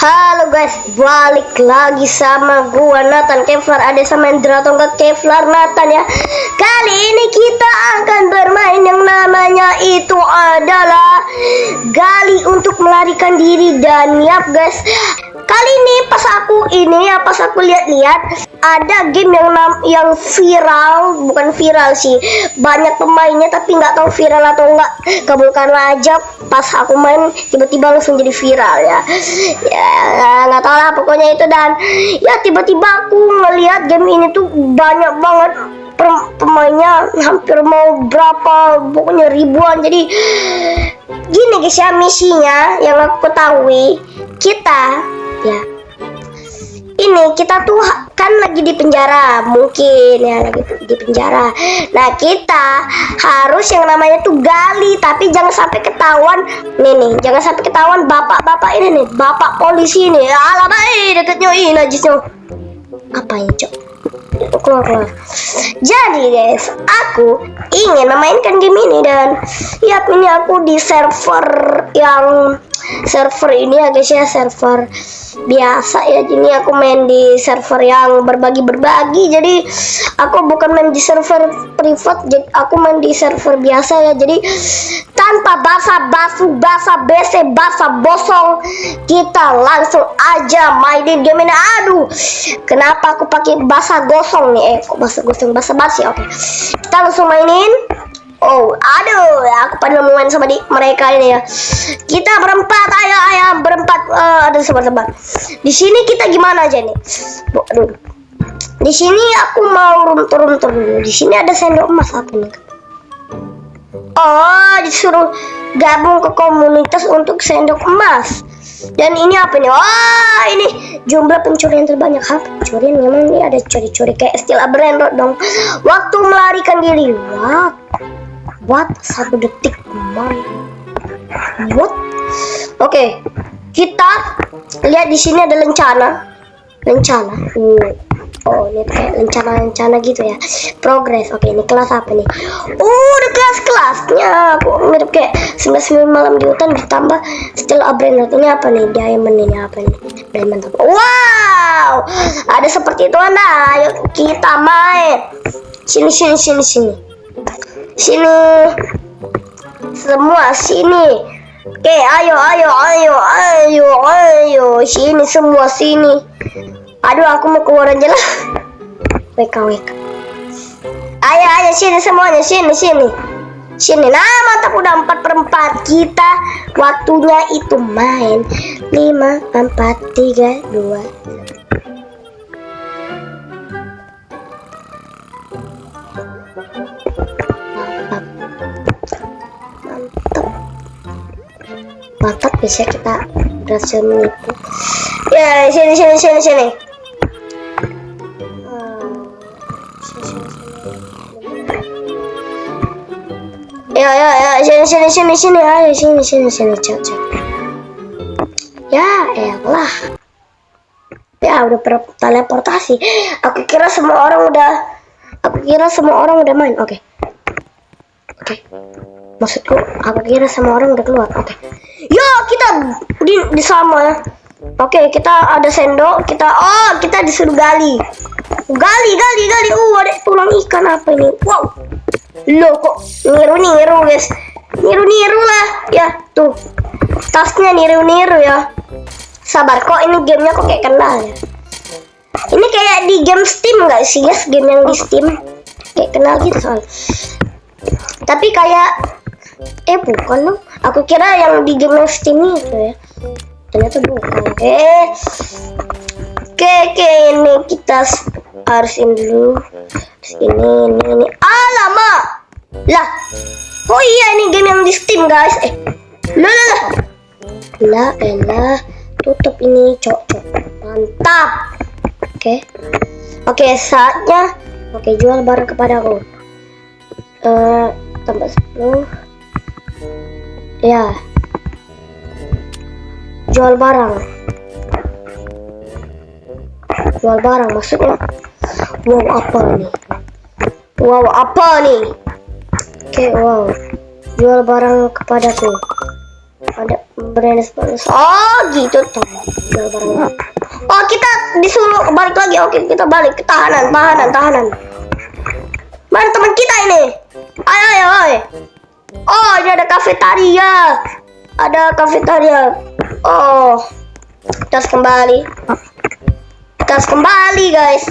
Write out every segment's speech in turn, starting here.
Halo guys, balik lagi sama gua Nathan Kevlar. Ada sama Indra Tonggak Kevlar Nathan ya. Kali ini kita akan bermain yang namanya itu adalah gali untuk melarikan diri. Dan yap guys, kali ini pas aku lihat-lihat ada game yang viral, bukan viral sih, banyak pemainnya tapi nggak tahu viral atau enggak. Kabulkanlah aja, pas aku main tiba-tiba langsung jadi viral ya nggak tahu lah pokoknya itu. Dan ya tiba-tiba aku ngelihat game ini tuh banyak banget pemainnya, hampir mau berapa, pokoknya ribuan. Jadi gini guys ya, misinya yang aku ketahui, kita tuh kan lagi di penjara, mungkin ya lagi di penjara. Nah, kita harus yang namanya tuh gali, tapi jangan sampai ketahuan jangan sampai ketahuan bapak-bapak ini nih, bapak polisi ini. Alamak, deketnya ini najisnya. Apa ini, Cok? Keluar. Jadi guys, aku ingin memainkan game ini, dan lihat ini aku di server ini ya guys ya, server biasa ya. Ini aku main di server yang berbagi. Jadi aku bukan main di server privat, jadi aku main di server biasa ya. Jadi tanpa basa-basi, basa bosong, kita langsung aja mainin game ini. Aduh, kenapa aku pakai basa gosong nih? Kok basa gosong, basa basi? Oke, kita langsung mainin. Oh, aduh, aku pada mau main sama mereka ini ya. Kita berempat, ayo berempat. Aduh, sabar. Di sini kita gimana aja nih? Aduh. Di sini aku mau turun dulu. Di sini ada sendok emas apa nih? Oh, disuruh gabung ke komunitas untuk sendok emas. Dan ini apa nih? Wah, ini jumlah pencurian terbanyak. Pencurian memang ini ada curi-curi kayak Steel Brand dong. Waktu melarikan diri. What? 1 detik, man. What? Oke, kita lihat di sini ada lencana. Oh, ini kayak lencana gitu ya. Progress. Oke, ini kelas apa nih? Ada kelasnya. Kok mirip kayak 19 malam di hutan ditambah Steel Brand. Ini apa nih? Diamond ini apa nih? Diamond apa? Wow, ada seperti itu Anda. Ayo kita main. Sini. Semua sini. Oke, ayo. Sini semua sini. Aduh, aku mau keluar aja lah. WK. Ayo sini semuanya, sini. Nah, mantap, udah 4/4. Kita waktunya itu main 5, 4, 3, 2. Mantap, bisa kita berhasil menipu. Ya, sini. Sini. Ayo sini, cok. Ya elah. Ya udah teleportasi. Aku kira semua orang udah main. Oke. Maksudku, aku kira semua orang udah keluar. Oke. Ya, kita di sama. Oke, kita ada sendok. Kita disuruh gali. Ada tulang ikan apa ini? Wow. Loh, kok niru guys. Niru lah. Ya, tuh. Tasnya niru ya. Sabar, kok ini gamenya kok kayak kenal ya. Ini kayak di game Steam nggak sih guys? Game yang di Steam kayak kenal gitu soal. Tapi kayak bukan loh. Aku kira yang di game Steam itu ya. Ternyata bukan. Oke, ini kita harus ini dulu. Terus ini. Alamak. Lah. Oh iya, ini game yang di Steam, guys. Lah. Tutup ini, cok. Mantap. Oke, saatnya. Oke, jual barang kepadaku. Tambah 10. Ya, jual barang maksudnya. Wow, apa nih? Oke, wow, jual barang kepadaku. Ada brand bonus. Oh gitu tuh. Oh kita disuruh balik lagi. Oke kita balik ke tahanan. Mana teman kita ini? Ayo. Oh ini ada kafetaria. Oh kita harus kembali guys.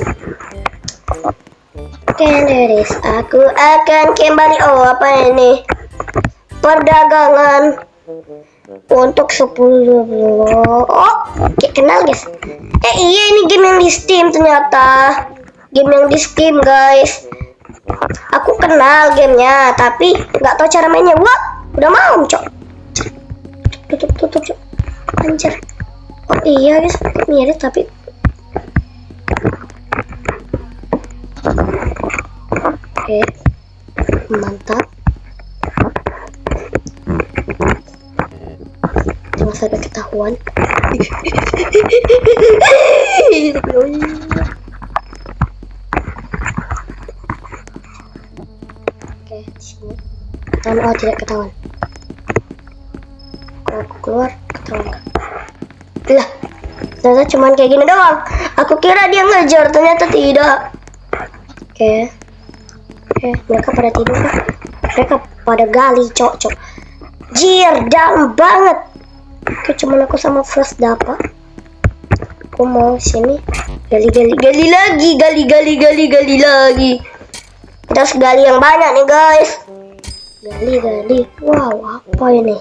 Kenderis aku akan kembali. Oh apa ini? Perdagangan untuk 10. Oh kenal guys. Iya ini game yang di Steam ternyata. Game yang di Steam guys. Aku kenal gamenya tapi nggak tahu cara mainnya. Wah udah malam cok. Tutup cok. Anjir. Oh iya guys mirip tapi oke mantap. Jangan sampai ketahuan. Oke sini ketahuan. Oh tidak ketahuan. Kalau aku keluar ketahuan kan? Lah ternyata cuman kayak gini doang. Aku kira dia ngejar, ternyata tidak. Oke mereka pada tidur kan? Mereka pada gali cok. Jir dalam banget. Oke cuman aku sama Frost dapat. Aku mau sini gali lagi. Kita harus gali yang banyak nih guys. Gali. Wow apa ini?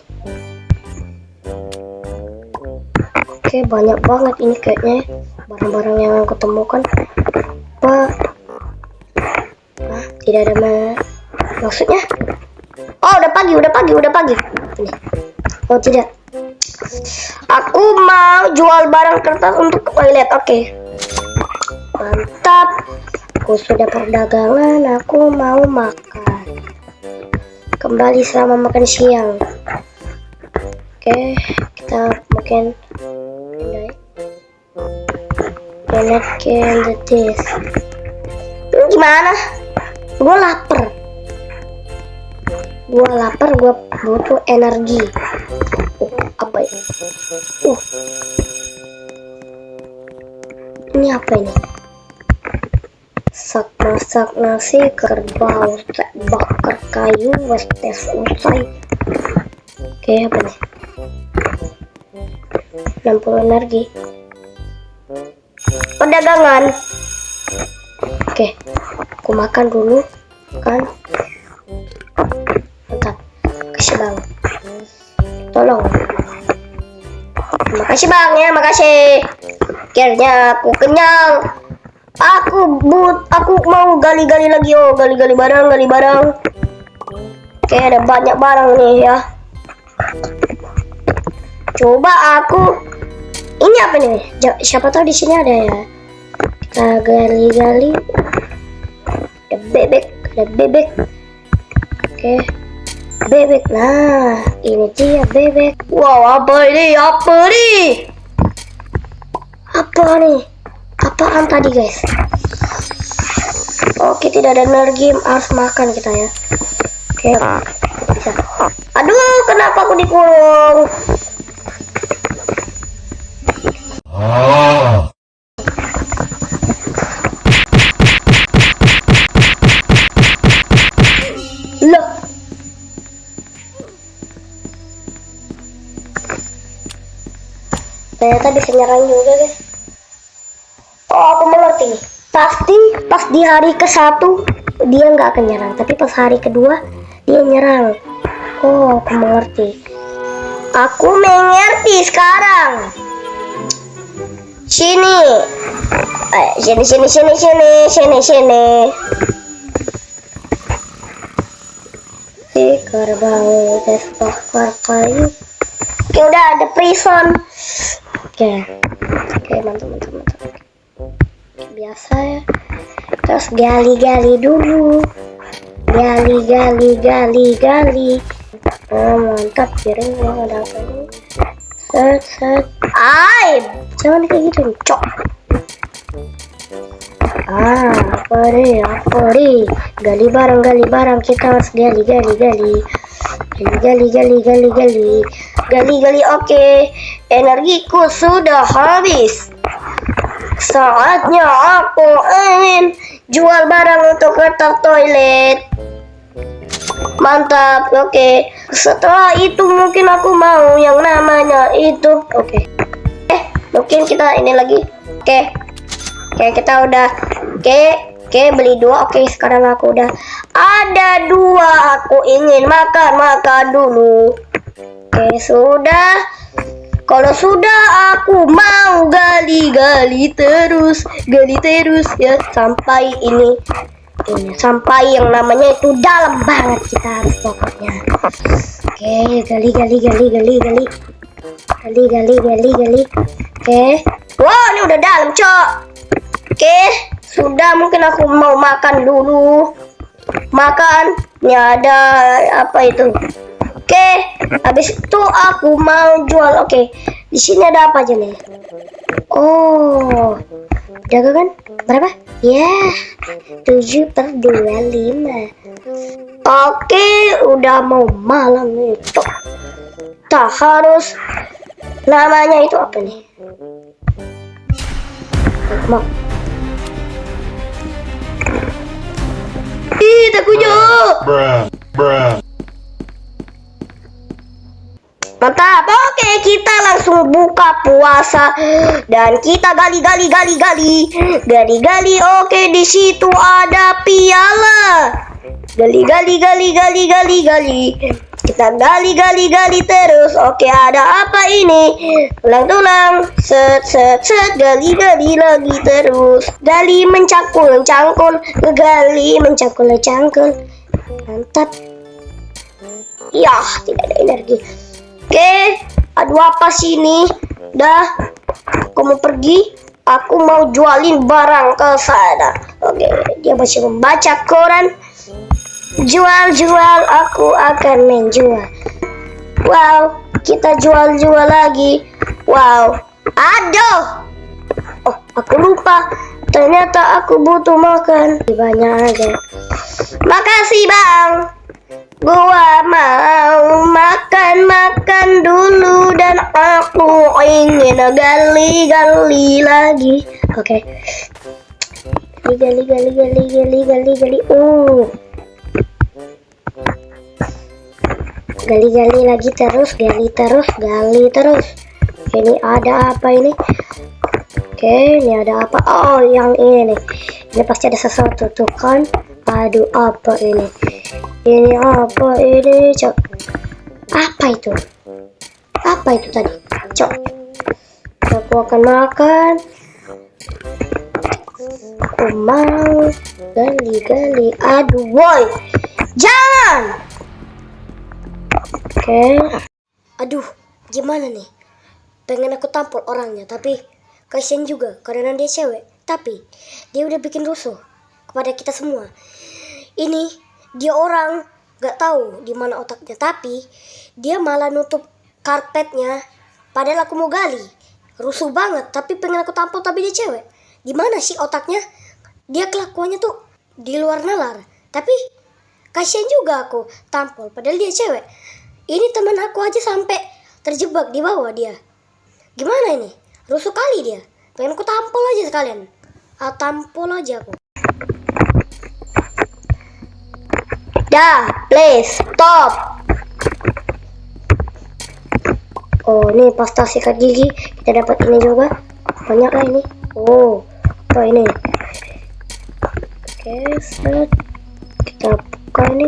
Oke banyak banget ini kayaknya barang-barang yang aku temukan. Apa? Tidak ada maksudnya. Oh udah pagi. Ini. Oh tidak. Aku mau jual barang kertas untuk toilet. Oke. Mantap. Aku sudah perdagangan. Aku mau makan. Kembali selama makan siang. Oke kita mungkin the dish. Gimana? Gue lapar. Gue butuh energi. Apa ya? Ini apa ini? Masak nasi kerbau, bakar kayu, tes usai. Oke apa nih? 60 energi. Perdagangan. Oke, aku makan dulu kan. Mantap. Makasih bang. Tolong. Makasih bang ya, makasih. Akhirnya aku kenyang. Aku mau gali-gali lagi. Oh, gali barang. Oke, ada banyak barang nih ya. Coba aku ini apa nih? Siapa tahu di sini ada ya. Kita gali. Ada bebek. Oke. Bebek. Nah, ini dia bebek. Wow, apa ini? Apaan tadi, guys? Oke, tidak ada energi, harus makan kita ya. Oke. Bisa. Aduh, kenapa aku dikurung? Loh. Ternyata bisa nyerang juga guys. Oh aku mengerti. Pasti pas di hari ke-1 dia nggak akan nyerang, tapi pas hari kedua dia nyerang. Oh aku mengerti. Aku mengerti sekarang. Sini. Sini. Si kerbau tes bakar kayu. Oke udah ada prison. Oke mantap. Biasa ya. Terus gali dulu. Gali. Oh mantap, piring gua ada apa nih? Set. Jangan kayak gitu, cok. Apa nih? Gali barang, kita harus gali. Gali-gali, oke. Energiku sudah habis. Saatnya aku ingin jual barang untuk kotak toilet. Mantap, oke. Setelah itu mungkin aku mau yang namanya itu. Oke. Mungkin kita ini lagi. Oke, kita udah. Oke, beli 2. Oke, sekarang aku udah ada 2. Aku ingin makan dulu. Oke, sudah. Kalau sudah, aku mau gali terus ya sampai ini sampai yang namanya itu dalam banget kita harus pokoknya. Oke, gali. Oke, wow, ini udah dalam, Cok. Oke, sudah, mungkin aku mau makan dulu. Ini ada apa itu? Oke, habis itu aku mau jual. Oke, di sini ada apa aja nih? Oh, jaga kan? Berapa? Ya, 7/25. Oke, udah mau malam nih. Tak harus namanya itu apa nih? Mau. Ih, takutnya. Mantap. Oke, kita langsung buka puasa dan kita gali. Oke, di situ ada piala. Gali. Kita gali terus. Oke, ada apa ini? Tulang. Set. Gali lagi terus. Gali mencangkul. Gali mencangkul. Mantap. Ya, tidak ada energi. Oke, aduh apa sih ini? Dah, aku mau pergi. Aku mau jualin barang ke sana. Oke, dia masih membaca koran. Jual, aku akan menjual. Wow, kita jual lagi. Wow, aduh. Oh, aku lupa. Ternyata aku butuh makan. Banyak aja. Makasih, Bang. Gua mau makan dulu dan aku ingin gali lagi. Oke. Gali. Gali lagi terus. Ini ada apa ini? Oke, ini ada apa? Oh, yang ini nih. Ini pasti ada sesuatu tuh kan. Aduh, apa ini? Ini apa ini, Cok? Apa itu tadi, Cok? Aku akan makan. Aku mau gali. Aduh, boy, jangan. Oke. Aduh, gimana nih? Pengen aku tampol orangnya, tapi kasihan juga karena dia cewek. Tapi dia udah bikin rusuh kepada kita semua. Ini dia orang gak tahu di mana otaknya, tapi dia malah nutup karpetnya. Padahal aku mau gali, rusuh banget. Tapi pengen aku tampol, tapi dia cewek. Gimana sih otaknya? Dia kelakuannya tuh di luar nalar. Tapi kasihan juga aku tampol, padahal dia cewek. Ini teman aku aja sampai terjebak di bawah dia. Gimana ini? Rusuh kali dia. Pengen aku tampol aja sekalian. Tampol aja aku. Dah, please stop. Oh, ini pasta sikat gigi. Kita dapat ini juga. Banyak lah ini. Oh, apa ini? Oke, set. Kita buka ini.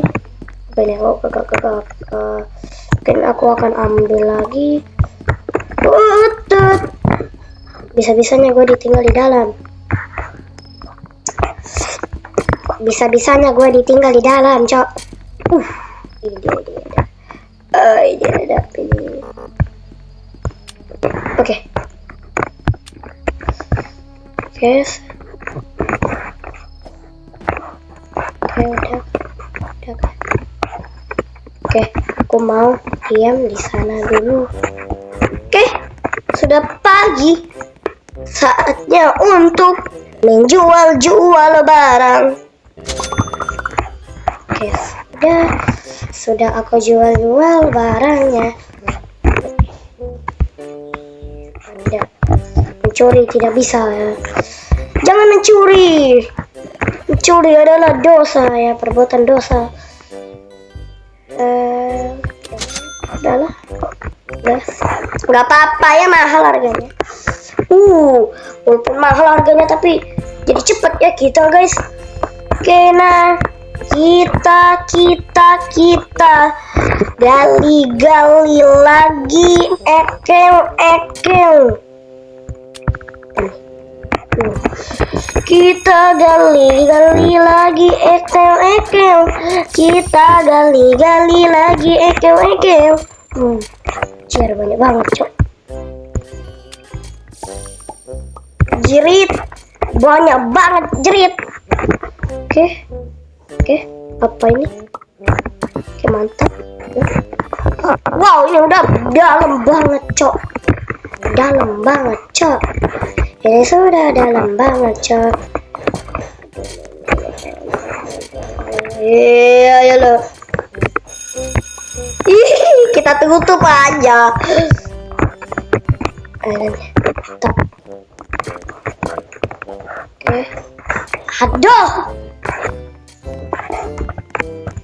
Apa ini? Oh, kakak. Mungkin aku akan ambil lagi. Bisa-bisanya gue ditinggal di dalam. Bisa-bisanya gue ditinggal di dalam, Cok. Ini dia. Ini ada ini. Oke. Guys. Oke, udah. Oke, aku mau diam di sana dulu. Oke, sudah pagi. Saatnya untuk menjual barang. Oke, sudah aku jual barangnya. Tidak. Mencuri tidak bisa ya. Jangan mencuri. Mencuri adalah dosa ya, perbuatan dosa. Udahlah. Udah. Nggak apa-apa ya, mahal harganya. Walaupun mahal harganya tapi jadi cepet ya kita guys. Oke, nah kita gali lagi ekel. Kita gali lagi ekel. Kita gali lagi ekel. Cer banyak banget, cok. Jerit. Banyak banget jerit. Oke. Apa ini? Oke, mantap. Wow, ini udah dalam banget, cok. Ini sudah dalam banget, cok. Iya, ya lo. Kita tutup aja. Mantap. Oke. Aduh.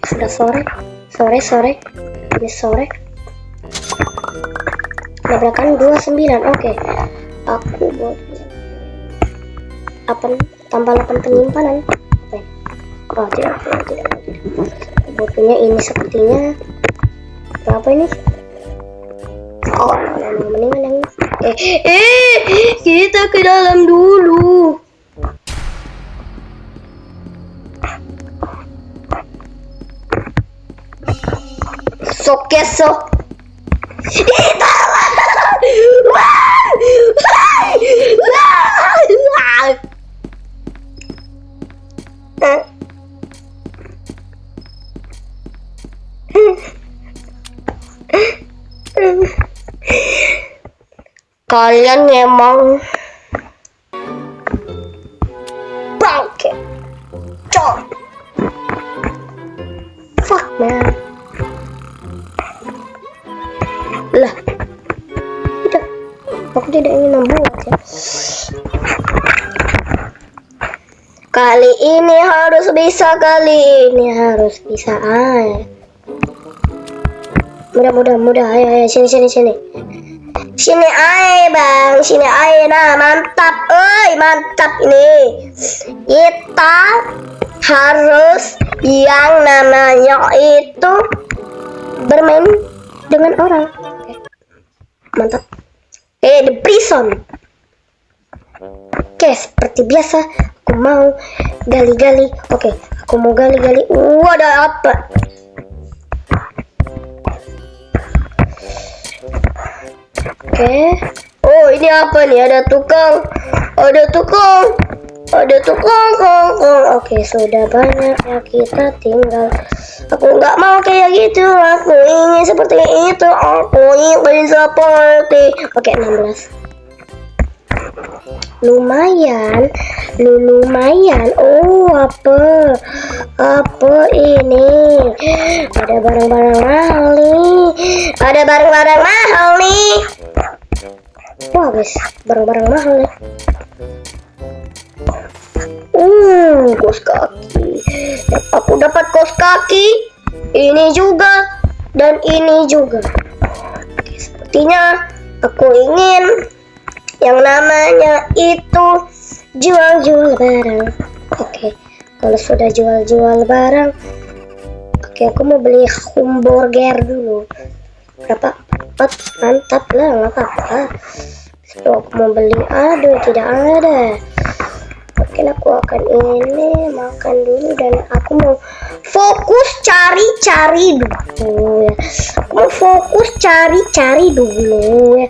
Sudah sore. Ini sore. Tabrakan 29. Oke. Aku buat tambah 8 penyimpanan. Oh, tidak. Butuhnya ini sepertinya. Berapa ini? Oh, mendingan yang kita ke dalam dulu. Keso. Kalian memang bangke. Cok. Fuck man. Lah. Tidak. Aku tidak ingin membuat ya. Kali ini harus bisa. Mudah. Ayo, sini. Sini aja bang, nah mantap ini. Kita harus yang namanya itu bermain dengan orang. Mantap. The prison. Seperti biasa aku mau gali. Aku mau gali. Ada apa? Oh, ini apa nih? Ada tukang. Oke, sudah banyak ya, kita tinggal. Aku nggak mau kayak gitu. Aku ingin seperti itu. Aku ingin seperti. Oke, 16. Lumayan. Oh, apa ini? Ada barang-barang mahal nih. Wah guys, barang-barang mahal nih. Kaos kaki. Aku dapat kaos kaki. Ini juga dan ini juga. Sepertinya aku ingin yang namanya itu jual barang. Kalau sudah jual barang, aku mau beli hamburger dulu. Berapa? Mantap lah, nggak apa-apa. Aku mau beli, tidak ada. Mungkin aku akan ini makan dulu dan aku mau fokus cari dulu ya.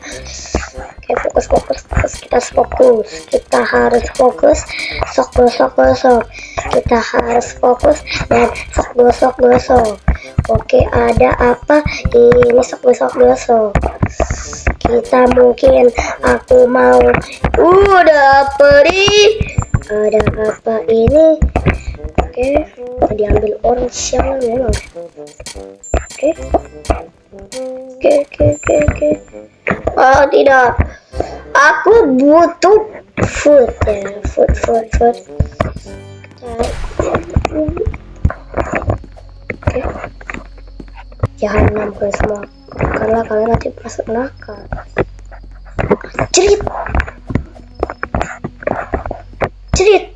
Fokus. Kita harus fokus. Kita harus fokus dan sok. Oke, ada apa? Ini sok. Kita mungkin aku mau. Ada apa ini? Oke, diambil orang siang memang. Oke. Oh tidak, aku butuh food ya, food. Oke, jangan nampil semua karena kalian nanti masuk neraka. Cerit.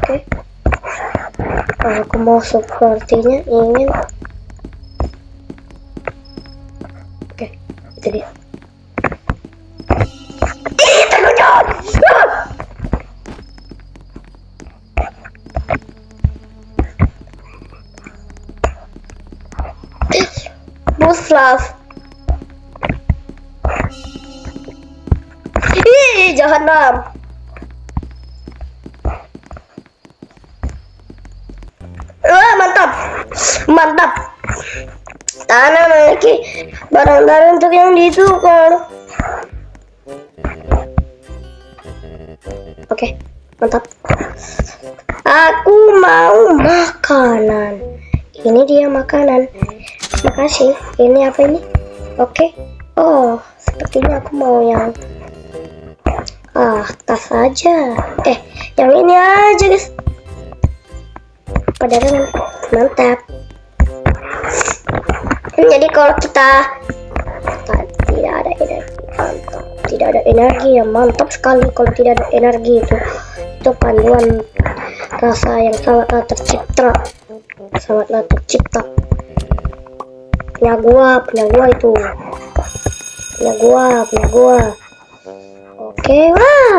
Oke. Aku mau sepertinya ingin. Oke, itu dia. Terkejut. Buslaf. Jahanam. Mantap. Tanam lagi barang-barang untuk yang ditukar. Oke, mantap. Aku mau makanan. Ini dia makanan. Makasih. Ini apa ini? Oke. Oh, sepertinya aku mau yang tas aja. Yang ini aja, guys. Padahal mantap. Jadi kalau kita tidak ada energi ya mantap sekali. Kalau tidak ada energi itu panduan rasa yang sangatlah tercipta. Punya gua itu. Punya gua. Oke,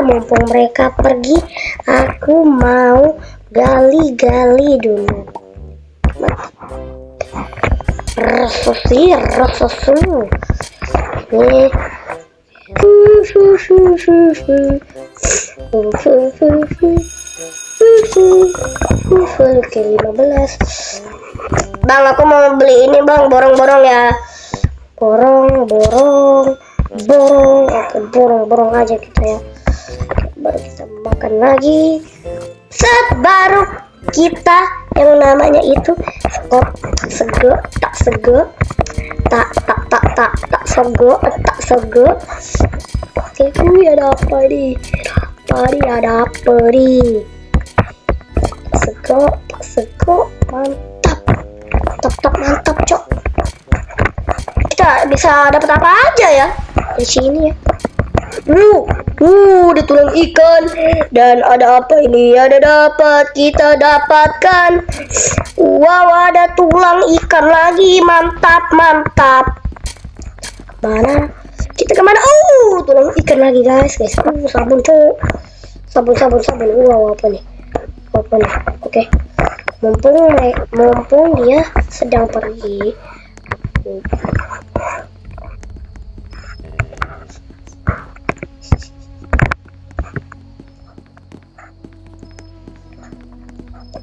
mumpung mereka pergi, aku mau gali dulu. Resosu. Ini. Oke, 15. Bang, aku mau beli ini, Bang. Borong ya. Borong. Oke, borong aja kita ya. Baru kita makan lagi. Baru kita yang namanya itu tak sego. Oke, ada apa nih? Sego, mantap, cok. Kita bisa dapat apa aja ya di sini ya? Ada tulang ikan dan ada apa ini? Kita dapatkan. Wow, ada tulang ikan lagi, mantap. Mana? Kita kemana? Tulang ikan lagi, guys. Sabun, cok. Sabun. Wow, apa nih? Oke. Mumpung dia sedang pergi.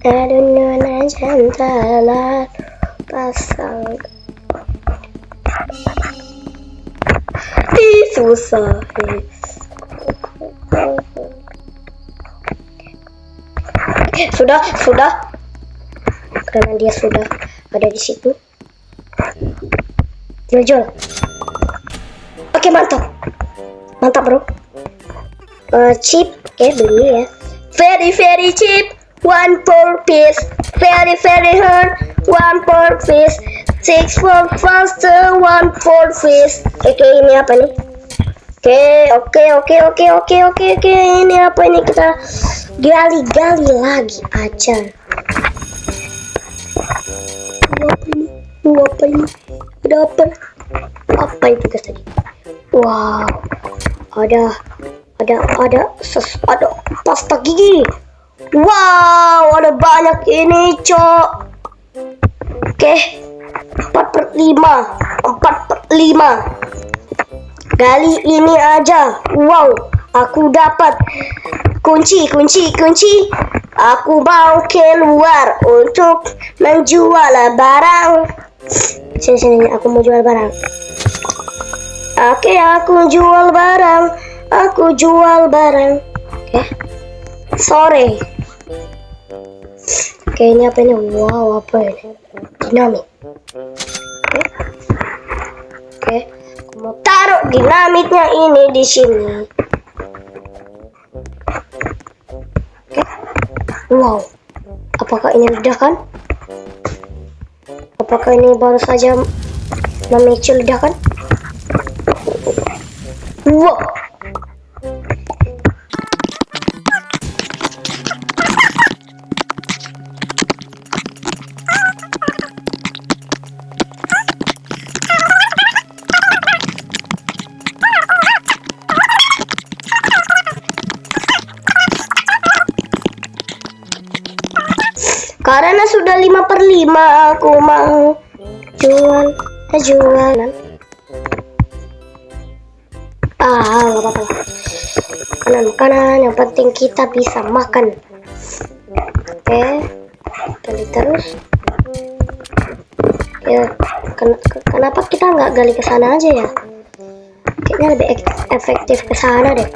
Adunan jantalan pasang. Susah. Sudah. Karena dia sudah ada di situ. Jual. Oke, mantap, bro. Cheap, beli ya. Very cheap. 1 per piece. Very hard. 1 per piece. 6 for faster. 1 for piece. Oke, ini apa nih? Oke. Ini apa ini? Kita gali lagi aja. Apa ini? Ada apa? Apa itu, guys, tadi? Wow. Ada pasta gigi. Wow, ada banyak ini, cok. Oke. 4/5. Gali ini aja. Wow, aku dapat kunci. Aku mau keluar untuk menjual barang. Sini, aku mau jual barang. Oke, aku jual barang. Oke. Sore. Oke, ini apa ini? Wow, apa ini? Dinamit. Oke. Aku mau taruh dinamitnya ini di sini. Oke. Wow. Apakah ini ledakan? Apakah ini baru saja memicu ledakan? Wow. Karena sudah 5/5 aku mau jualan. Gak apa-apa. Makanan yang penting kita bisa makan. Oke, gali terus. Ya, kenapa kita nggak gali ke sana aja ya? Kayaknya lebih efektif ke sana deh.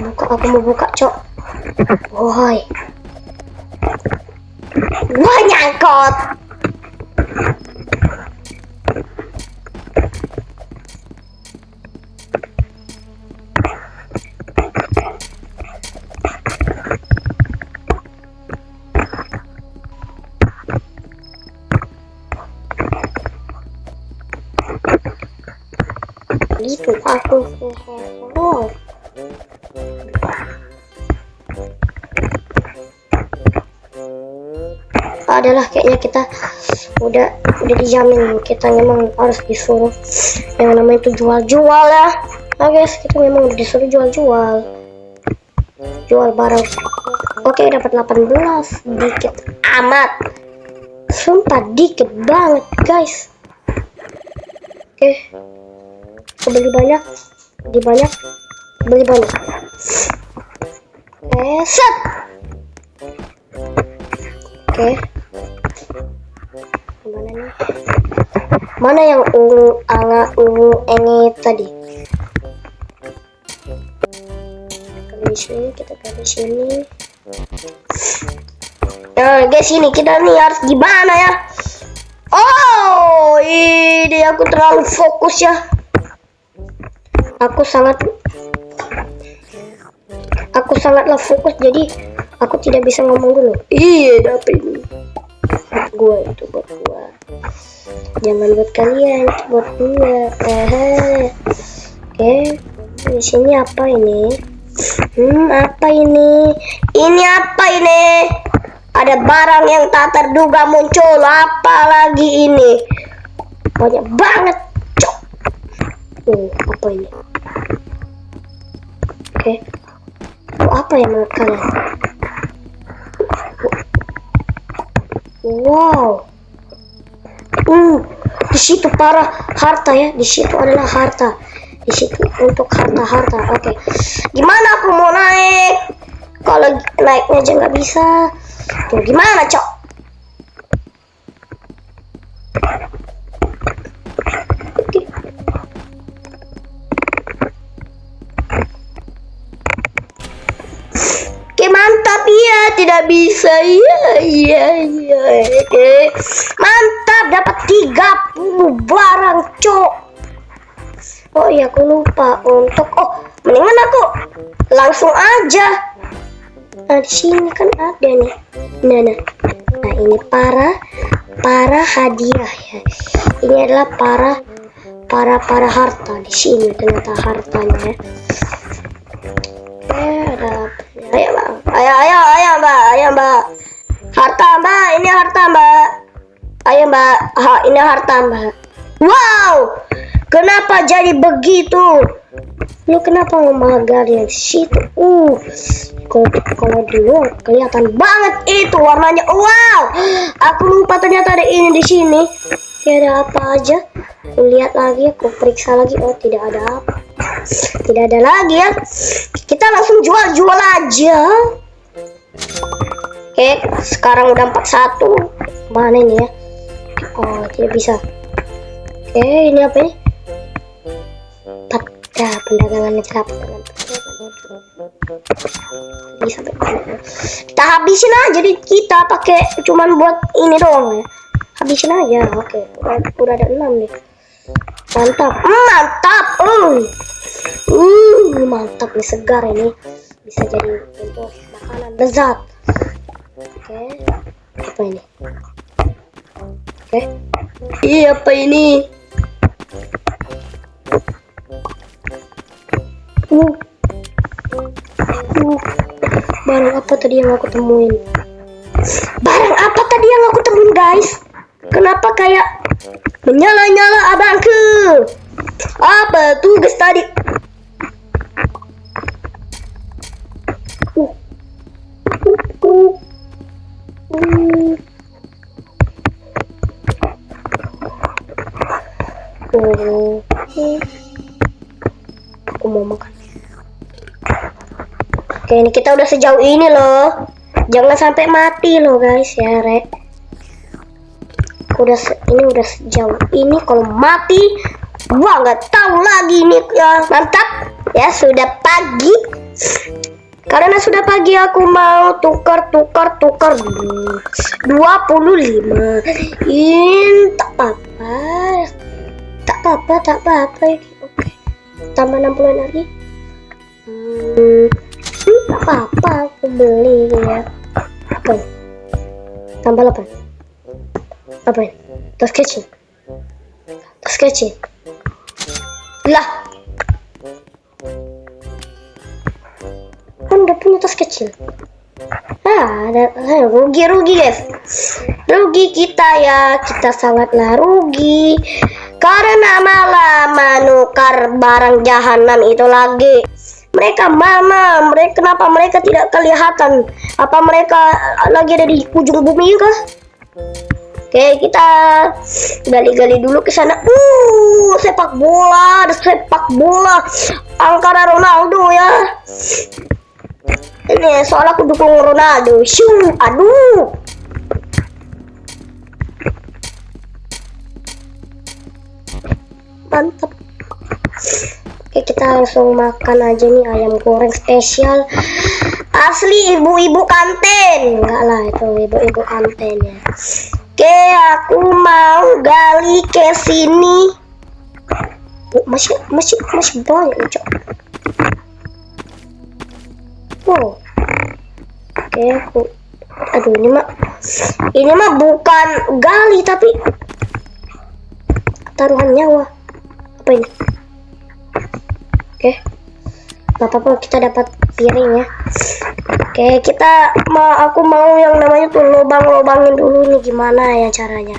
Aku mau buka, cok. Woi. Wah, nyangkut. Gitu aku. Wow. Adalah kayaknya kita udah dijamin, kita memang harus disuruh yang namanya itu jual-jual ya. Nah guys, kita memang udah disuruh jual barang. Oke, dapat 18, dikit amat, sumpah dikit banget guys. Oke, beli banyak, beli banyak. Set. Oke. Mana yang ungu ini tadi? Kita kali sini. Nah guys, ini kita nih harus gimana ya? Oh, ini aku terlalu fokus ya. Aku sangatlah fokus, jadi aku tidak bisa ngomong dulu. Iya, dapet ini. Buat gua. Jangan buat kalian, itu buat gua. Oke. Di sini apa ini? Apa ini? Ini apa ini? Ada barang yang tak terduga muncul. Apa lagi ini? Banyak banget, cok. Apa ini? Oke. Apa ya menurut kalian? Wow. Di situ para harta ya. Di situ adalah harta. Di situ untuk harta. Oke. Gimana aku mau naik? Kalau naiknya aja nggak bisa. Tuh gimana, cok? Oke, mantap ya, tidak bisa iya. Oke. Mantap, dapat 30 barang, cok. Oh iya, aku lupa untuk mendingan aku langsung aja. Nah, di sini kan ada nih. Nah, ini para hadiah ya. Ini adalah para harta. Di sini ternyata hartanya ya. Ada apa? Ayo bang, ayo mbak. Harta mbak, ini harta mbak. Ayo mbak, ini harta mbak. Wow, kenapa jadi begitu? Lu kenapa memagar yang situ? Kalau di luar kelihatan banget itu warnanya. Wow, aku lupa ternyata ada ini di sini. Ada apa aja? Aku lihat lagi, aku periksa lagi. Oh, tidak ada apa. Tidak ada lagi ya. Kita langsung jual aja. Oke, sekarang udah 41. Mana ini ya? Oh, tidak bisa. Oke, ini apa ini? Perdagangan Bisa kita habisin aja, jadi kita pakai cuman buat ini doang ya. Habisin aja. Oke, udah ada 6 nih. Mantap, mantap. Mantap nih, segar ini. Bisa jadi untuk makanan lezat. Oke, apa ini? Oke, iya apa ini? Barang apa tadi yang aku temuin? Barang apa tadi yang aku temuin, guys? Kenapa kayak menyala-nyala abangku? Apa tugas tadi? Aku mau makan. Oke, ini kita udah sejauh ini loh. Jangan sampai mati loh, guys ya, Rek. Ini udah sejauh ini, kalau mati gua nggak tahu lagi nih ya. Mantap ya, sudah pagi. Karena sudah pagi aku mau tukar 25. Tak apa-apa. Oke, tambah 60 lagi. Tak apa-apa, aku beli ya. Apa? Tambah 8. Apa ini? Tas kecil. Lah, kan udah punya tas kecil. Rugi guys. Rugi kita ya, kita sangatlah rugi. Karena malah menukar barang jahanam itu lagi. Mereka mana? Kenapa mereka tidak kelihatan? Apa mereka lagi ada di ujung bumi kah? Oke, kita gali-gali dulu ke sana. Sepak bola, ada sepak bola. Angkara Ronaldo ya. Ini soal aku dukung Ronaldo. Aduh. Mantap. Oke, kita langsung makan aja nih ayam goreng spesial. Asli ibu-ibu kantin. Enggak lah, itu ibu-ibu kantin ya. Oke, aku mau gali ke sini. Masih banyak, Cok. Wow. Oke, aduh, ini mah bukan gali tapi taruhan nyawa. Apa ini? Oke, gak apa-apa, kita dapat piring ya. Oke, aku mau yang namanya tuh lubang-lubangin dulu nih, gimana ya caranya.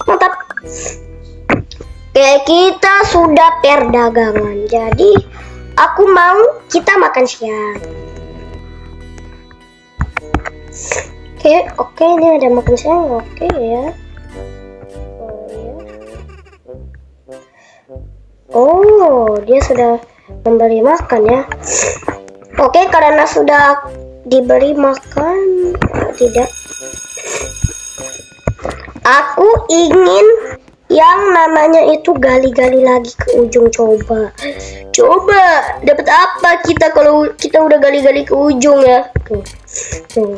Mantap. Oke, kita sudah perdagangan, jadi aku mau kita makan siang. Oke, ini ada makan siang. Oke ya. Oh, dia sudah memberi makan ya. Oke, karena sudah diberi makan, tidak. Aku ingin yang namanya itu gali-gali lagi ke ujung. Coba dapat apa kita kalau kita udah gali-gali ke ujung ya.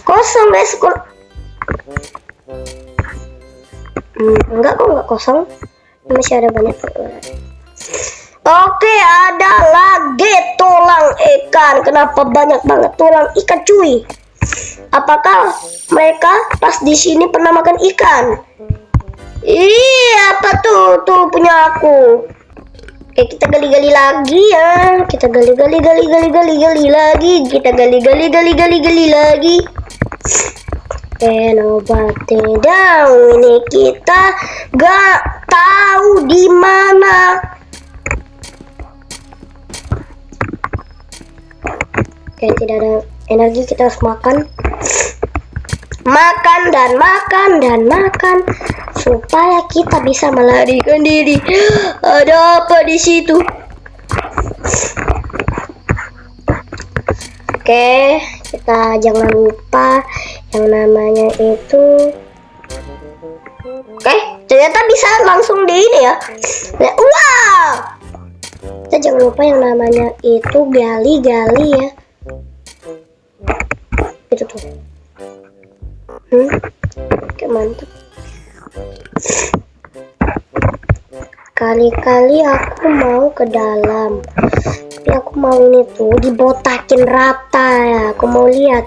Kosong guys. Enggak kosong, masih ada banyak. Oke, ada lagi tulang ikan. Kenapa banyak banget tulang ikan, cuy? Apakah mereka pas di sini pernah makan ikan? Iya, apa tuh punya aku. Oke, kita gali-gali lagi ya. Kita gali-gali lagi. Kita gali-gali lagi. Oke, nobody down. Ini kita gak tahu di mana. Oke, tidak ada energi, kita harus makan dan makan supaya kita bisa melarikan diri. Ada apa di situ? Oke, kita jangan lupa yang namanya itu. Oke, ternyata bisa langsung di ini ya. Wow, kita jangan lupa yang namanya itu gali-gali ya. Itu tuh. Oke, mantap. Kali-kali aku mau ke dalam, tapi aku mau ini tuh dibotakin rata ya. Aku mau lihat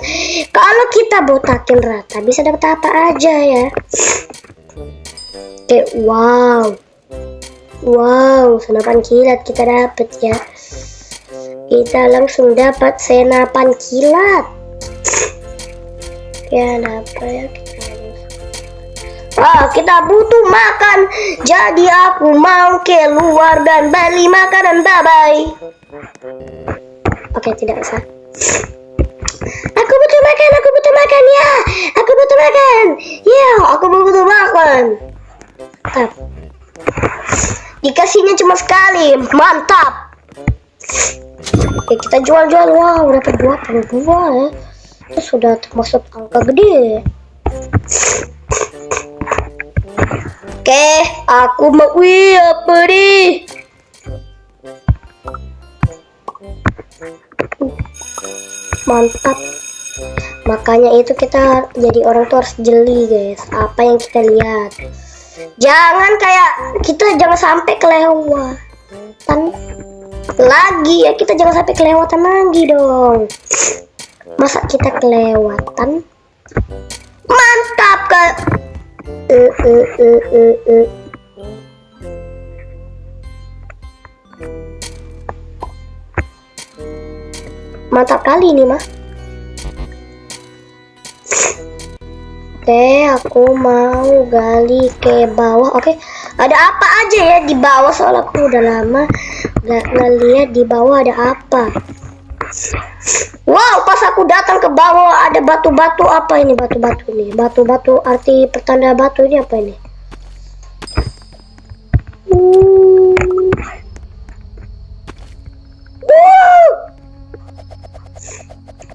kalau kita botakin rata bisa dapat apa aja ya. Oke, wow, senapan kilat kita dapat ya. Kita langsung dapat senapan kilat. Ya, apa ya kita? Kita butuh makan, jadi aku mau keluar dan beli makanan. Bye-bye. Oke, tidak usah. Aku butuh makan ya. Aku butuh makan. Ya, aku butuh makan. Mantap. Dikasihnya cuma sekali. Mantap. Oke, kita jual-jual. Wow, dapat 22 ya. Itu sudah termasuk angka gede. Oke, aku mau apa nih? Mantap. Makanya itu kita jadi orang tuh harus jeli guys. Apa yang kita lihat. Jangan kayak kita jangan sampai kelewatan lagi ya. Kita jangan sampai kelewatan lagi dong. Masa kita kelewatan? Mantap kak. Mantap kali ini mah. Oke, aku mau gali ke bawah. Oke, ada apa aja ya di bawah? Soalnya aku udah lama nggak ngeliat di bawah ada apa. Wow, pas aku datang ke bawah ada batu-batu. Apa ini batu-batu nih? Batu-batu arti pertanda batu ini apa ini?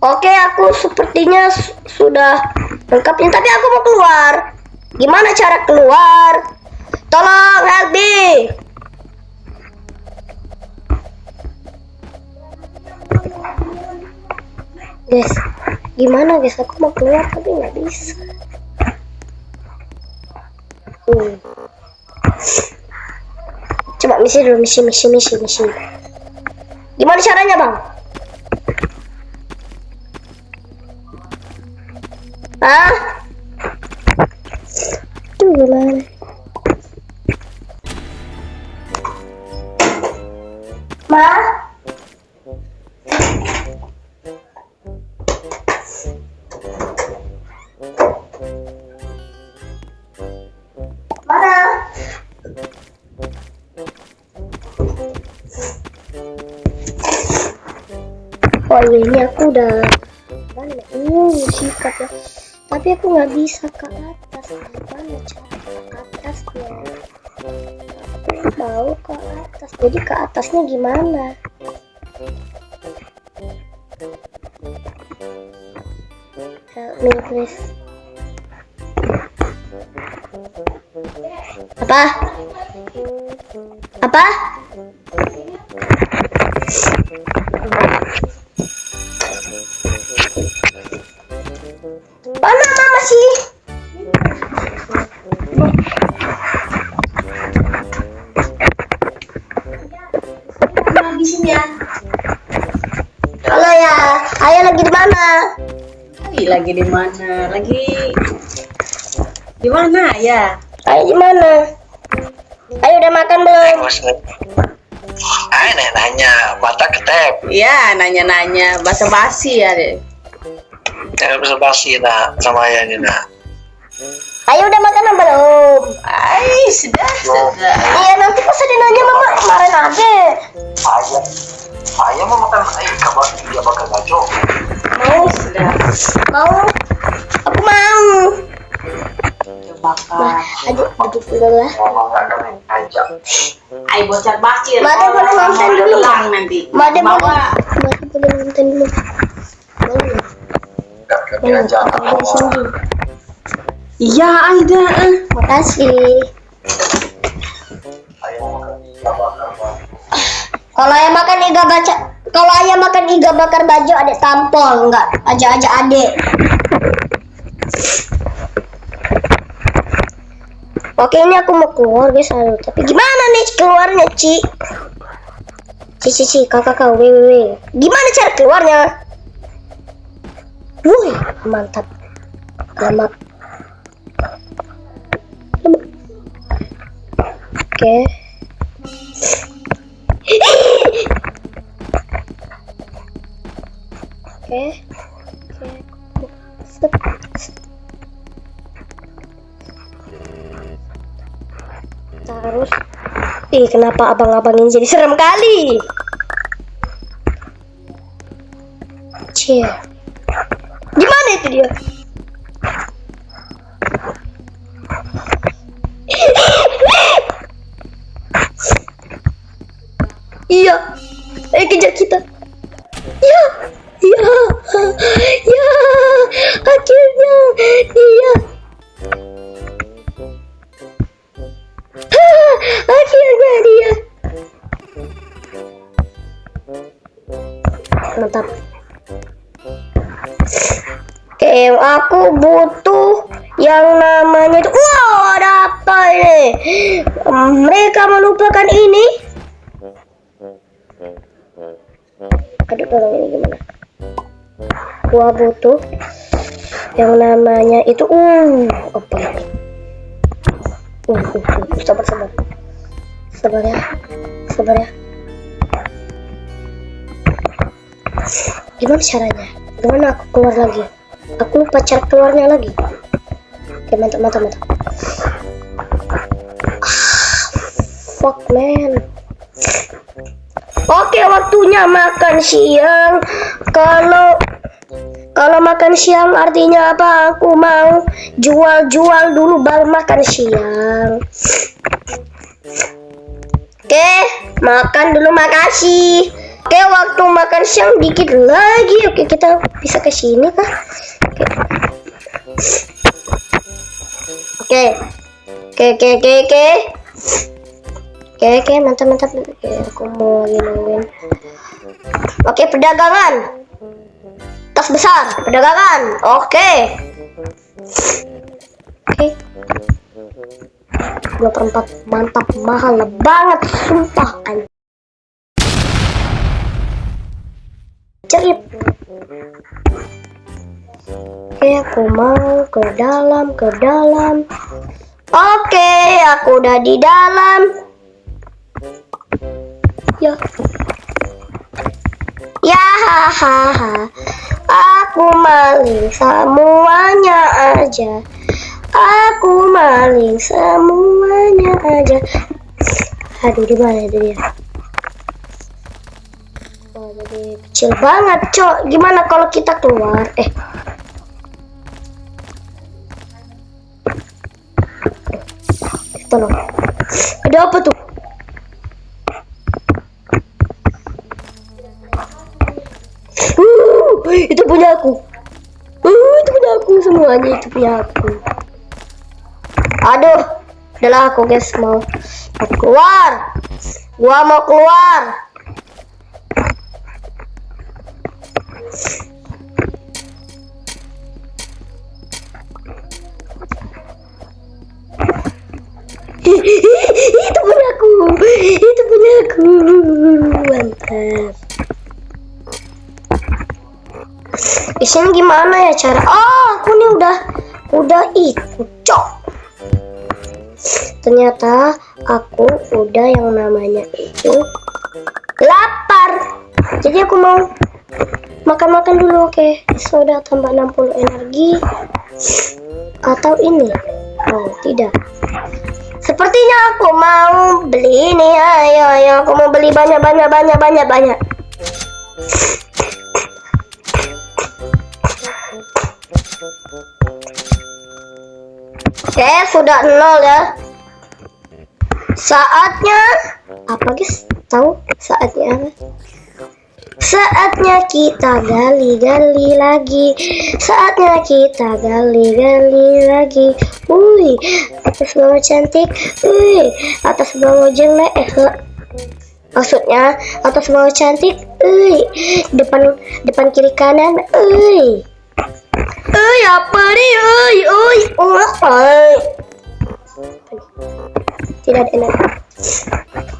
Oke, aku sepertinya sudah lengkap ini, tapi aku mau keluar. Gimana cara keluar? Tolong help me. Guys, gimana guys? Aku mau keluar tapi nggak bisa. Coba misi dulu, misi. Gimana caranya bang? Itu gimana? Oh iya, ini aku udah sikat ya, tapi aku nggak bisa ke atas. Gimana cara ke atasnya? Aku mau ke atas, jadi ke atasnya gimana? Help me please. Apa? Mana mama sih? Habisin ya. Halo ya, ayah lagi di mana? Lagi di mana? Lagi di mana ya? Ayah di mana? Ayo udah makan belum? Nek nanya, mata ketep. Ya, nanya-nanya, basa-basi ya deh. Jangan basa-basi nak sama ayah ni nak. Ayo udah makan belum? Sudah. Iya, nanti pas ada nanya mama kemarin aja. Ayah mau makan kabar dia makan baju. Mau sudah. Mau? Aku mau. Makan. Aduh dulu lah. Mama nggak kena ajak. Ayo bocah bakir. Made boleh nonton dulu. Hilang nanti. Made boleh nonton dulu. Boleh. Nggak kena ajak. Iya, Aida. Makasih. Ayah mau makan kabar. Kalau ayam makan iga baca, kalau ayam makan iga bakar baju adek tampol, enggak aja adek. Oke, ini aku mau keluar guys, tapi gimana nih keluarnya, Ci, kakak, weh. Gimana cara keluarnya? Wuih, mantap. Alamak. Oke. Oke. Terus, kenapa abang-abang ini jadi serem kali? Cie. Gimana itu dia? Iya, kejar kita. Ya, akhirnya iya. Akhirnya dia. Mantap. Oke, aku butuh yang namanya itu. Wow, ada apa ini? Mereka melupakan ini. Aduh, tolong ini gimana? Gua butuh yang namanya itu. Apa ini? Sabar ya. Gimana caranya? Gimana aku keluar lagi? Aku lupa cara keluarnya lagi. Oke, mantap. Fuck man. Oke, waktunya makan siang. Kalau makan siang artinya apa? Aku mau jual dulu baru makan siang. Oke, makan dulu, makasih. Oke, waktu makan siang dikit lagi. Oke, kita bisa ke sini kah? Oke, mantap. Oke, aku mau lagi nungguin. Oke, perdagangan. Tas besar, perdagangan. Oke. 2/4, mantap, mahal banget, sumpah. Cerit. Oke, aku mau ke dalam. Oke, aku udah di dalam. Ya, hahaha. Aku maling semuanya aja. Aduh, di mana dia? Oh, jadi kecil banget, Cok. Gimana kalau kita keluar? Tolong. Ada apa tuh? Itu punya aku. Semuanya itu punya aku. Aduh, udahlah aku guys mau keluar. Gua mau keluar. Itu punya aku. Mantap. Di sini gimana ya cara? Aku nih udah ikut, Cok. Ternyata aku udah yang namanya itu lapar. Jadi aku mau makan dulu. Oke, soda tambah 60 energi. Atau ini? Oh, tidak. Sepertinya aku mau beli ini. Ayo, aku mau beli banyak. Oke, sudah 0 ya. Saatnya apa guys? Tahu saatnya apa? Saatnya kita gali lagi. Atas bawah cantik. Atas bawah jelek. Maksudnya atas bawah cantik, depan kiri kanan, apa nih, tidak ada enak.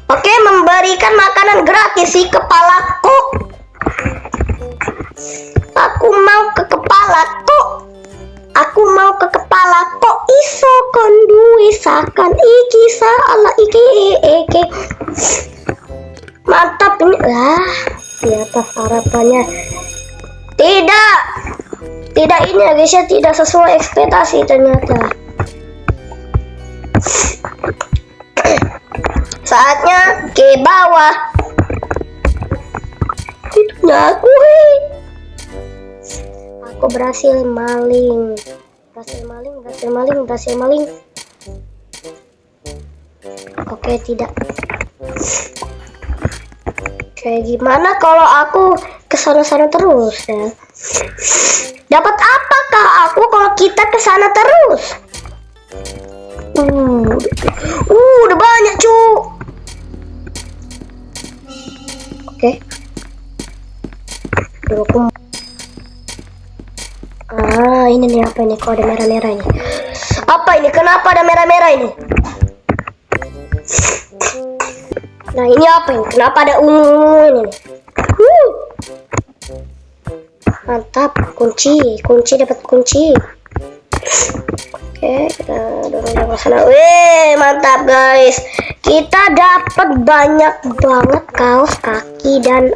Oke, memberikan makanan gratis si kepalaku. Aku mau ke kepalaku. Aku mau ke kepalaku. Iso kondu isakan iki salah iki eke. Mantap ini lah di atas harapannya. Tidak ini ya guys ya, tidak sesuai ekspektasi ternyata. Saatnya ke bawah. Itu aku. Aku berhasil maling. Berhasil maling. Oke, tidak. Kayak gimana kalau aku kesana-sana terus ya? Dapat apakah aku kalau kita kesana terus? Udah banyak cu. Oke. Ini nih apa ini? Kok ada merah-merah ini? Apa ini? Kenapa ada merah-merah ini? Nah ini apa ini? Kenapa ada ungu ini nih? Mantap, kunci dapat kunci. Oke, kita dorong ke sana. Wih, mantap guys. Kita dapat banyak banget kaos kaki dan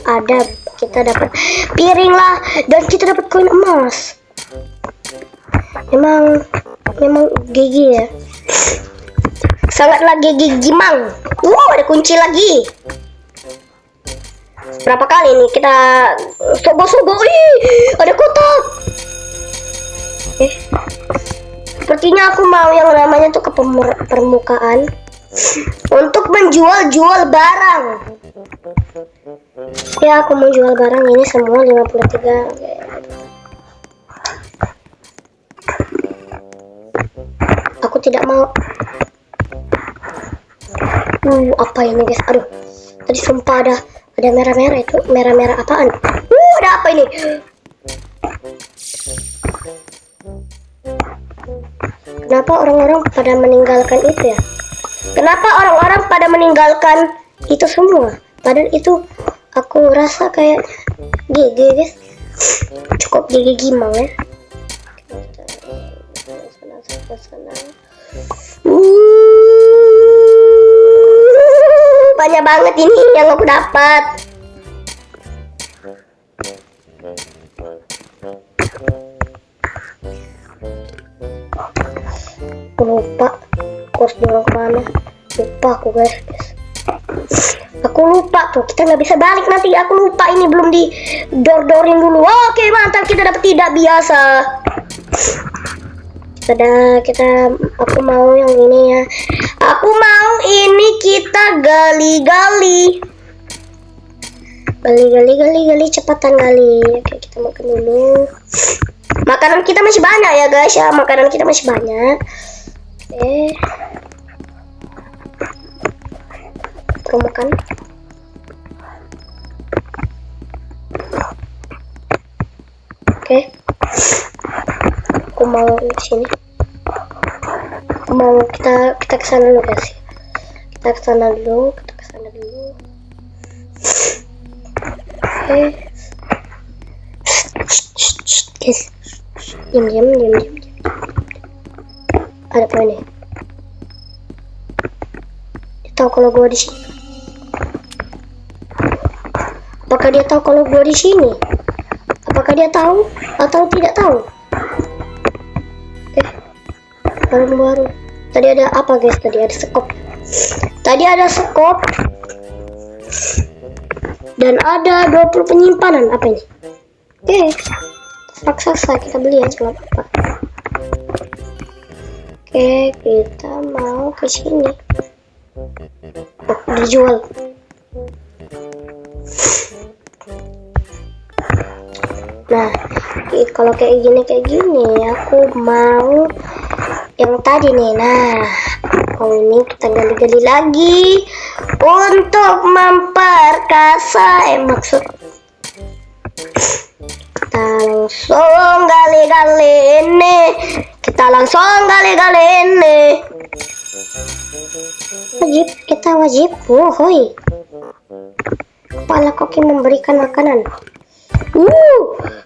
kita dapat piring lah dan kita dapat koin emas. Memang gigi ya. Sangatlah gigi gimang. Ada kunci lagi. Berapa kali nih kita sobo-sobo? Ada kotak. Sepertinya aku mau yang namanya tuh ke permukaan untuk menjual barang. Ya, aku mau jual barang ini semua 53. Aku tidak mau. Apa ini guys? Aduh, tadi sumpah ada merah-merah itu. Merah-merah apaan? Ada apa ini? Kenapa orang-orang pada meninggalkan itu ya? Kenapa orang-orang pada meninggalkan itu semua? Padahal itu aku rasa kayak gigi guys. Cukup gigi gimang ya. Sana. Banyak banget ini yang aku dapat. Aku lupa aku harus dorong kemana. Lupa aku guys. Aku lupa tuh, kita nggak bisa balik nanti. Aku lupa ini belum di dorin dulu. Oke, mantap, kita dapat tidak biasa. Aku mau yang ini ya. Aku mau ini kita gali cepatan gali. Oke, kita makan dulu. Makanan kita masih banyak ya guys ya. Makanan kita masih banyak. Oke. Aku makan. Oke. Aku mau di sini. Mau kita kesana dulu guys. Kita kesana dulu. Oke. Guys. Diam. Ada apa ini? Dia tahu kalau gua di sini. Apakah dia tahu kalau gua di sini? Apakah dia tahu atau tidak tahu? Baru. Tadi ada apa guys? Tadi ada sekop. Dan ada 20 penyimpanan. Apa ini? Oke. Raksasa kita beli aja nggak apa-apa. Oke, kita mau ke sini. Dijual. Nah, kalau kayak gini aku mau yang tadi nih. Nah, ini kita gali lagi untuk memperkasa maksud kita langsung gali-gali ini. Wajib wohoi. Kepala koki memberikan makanan.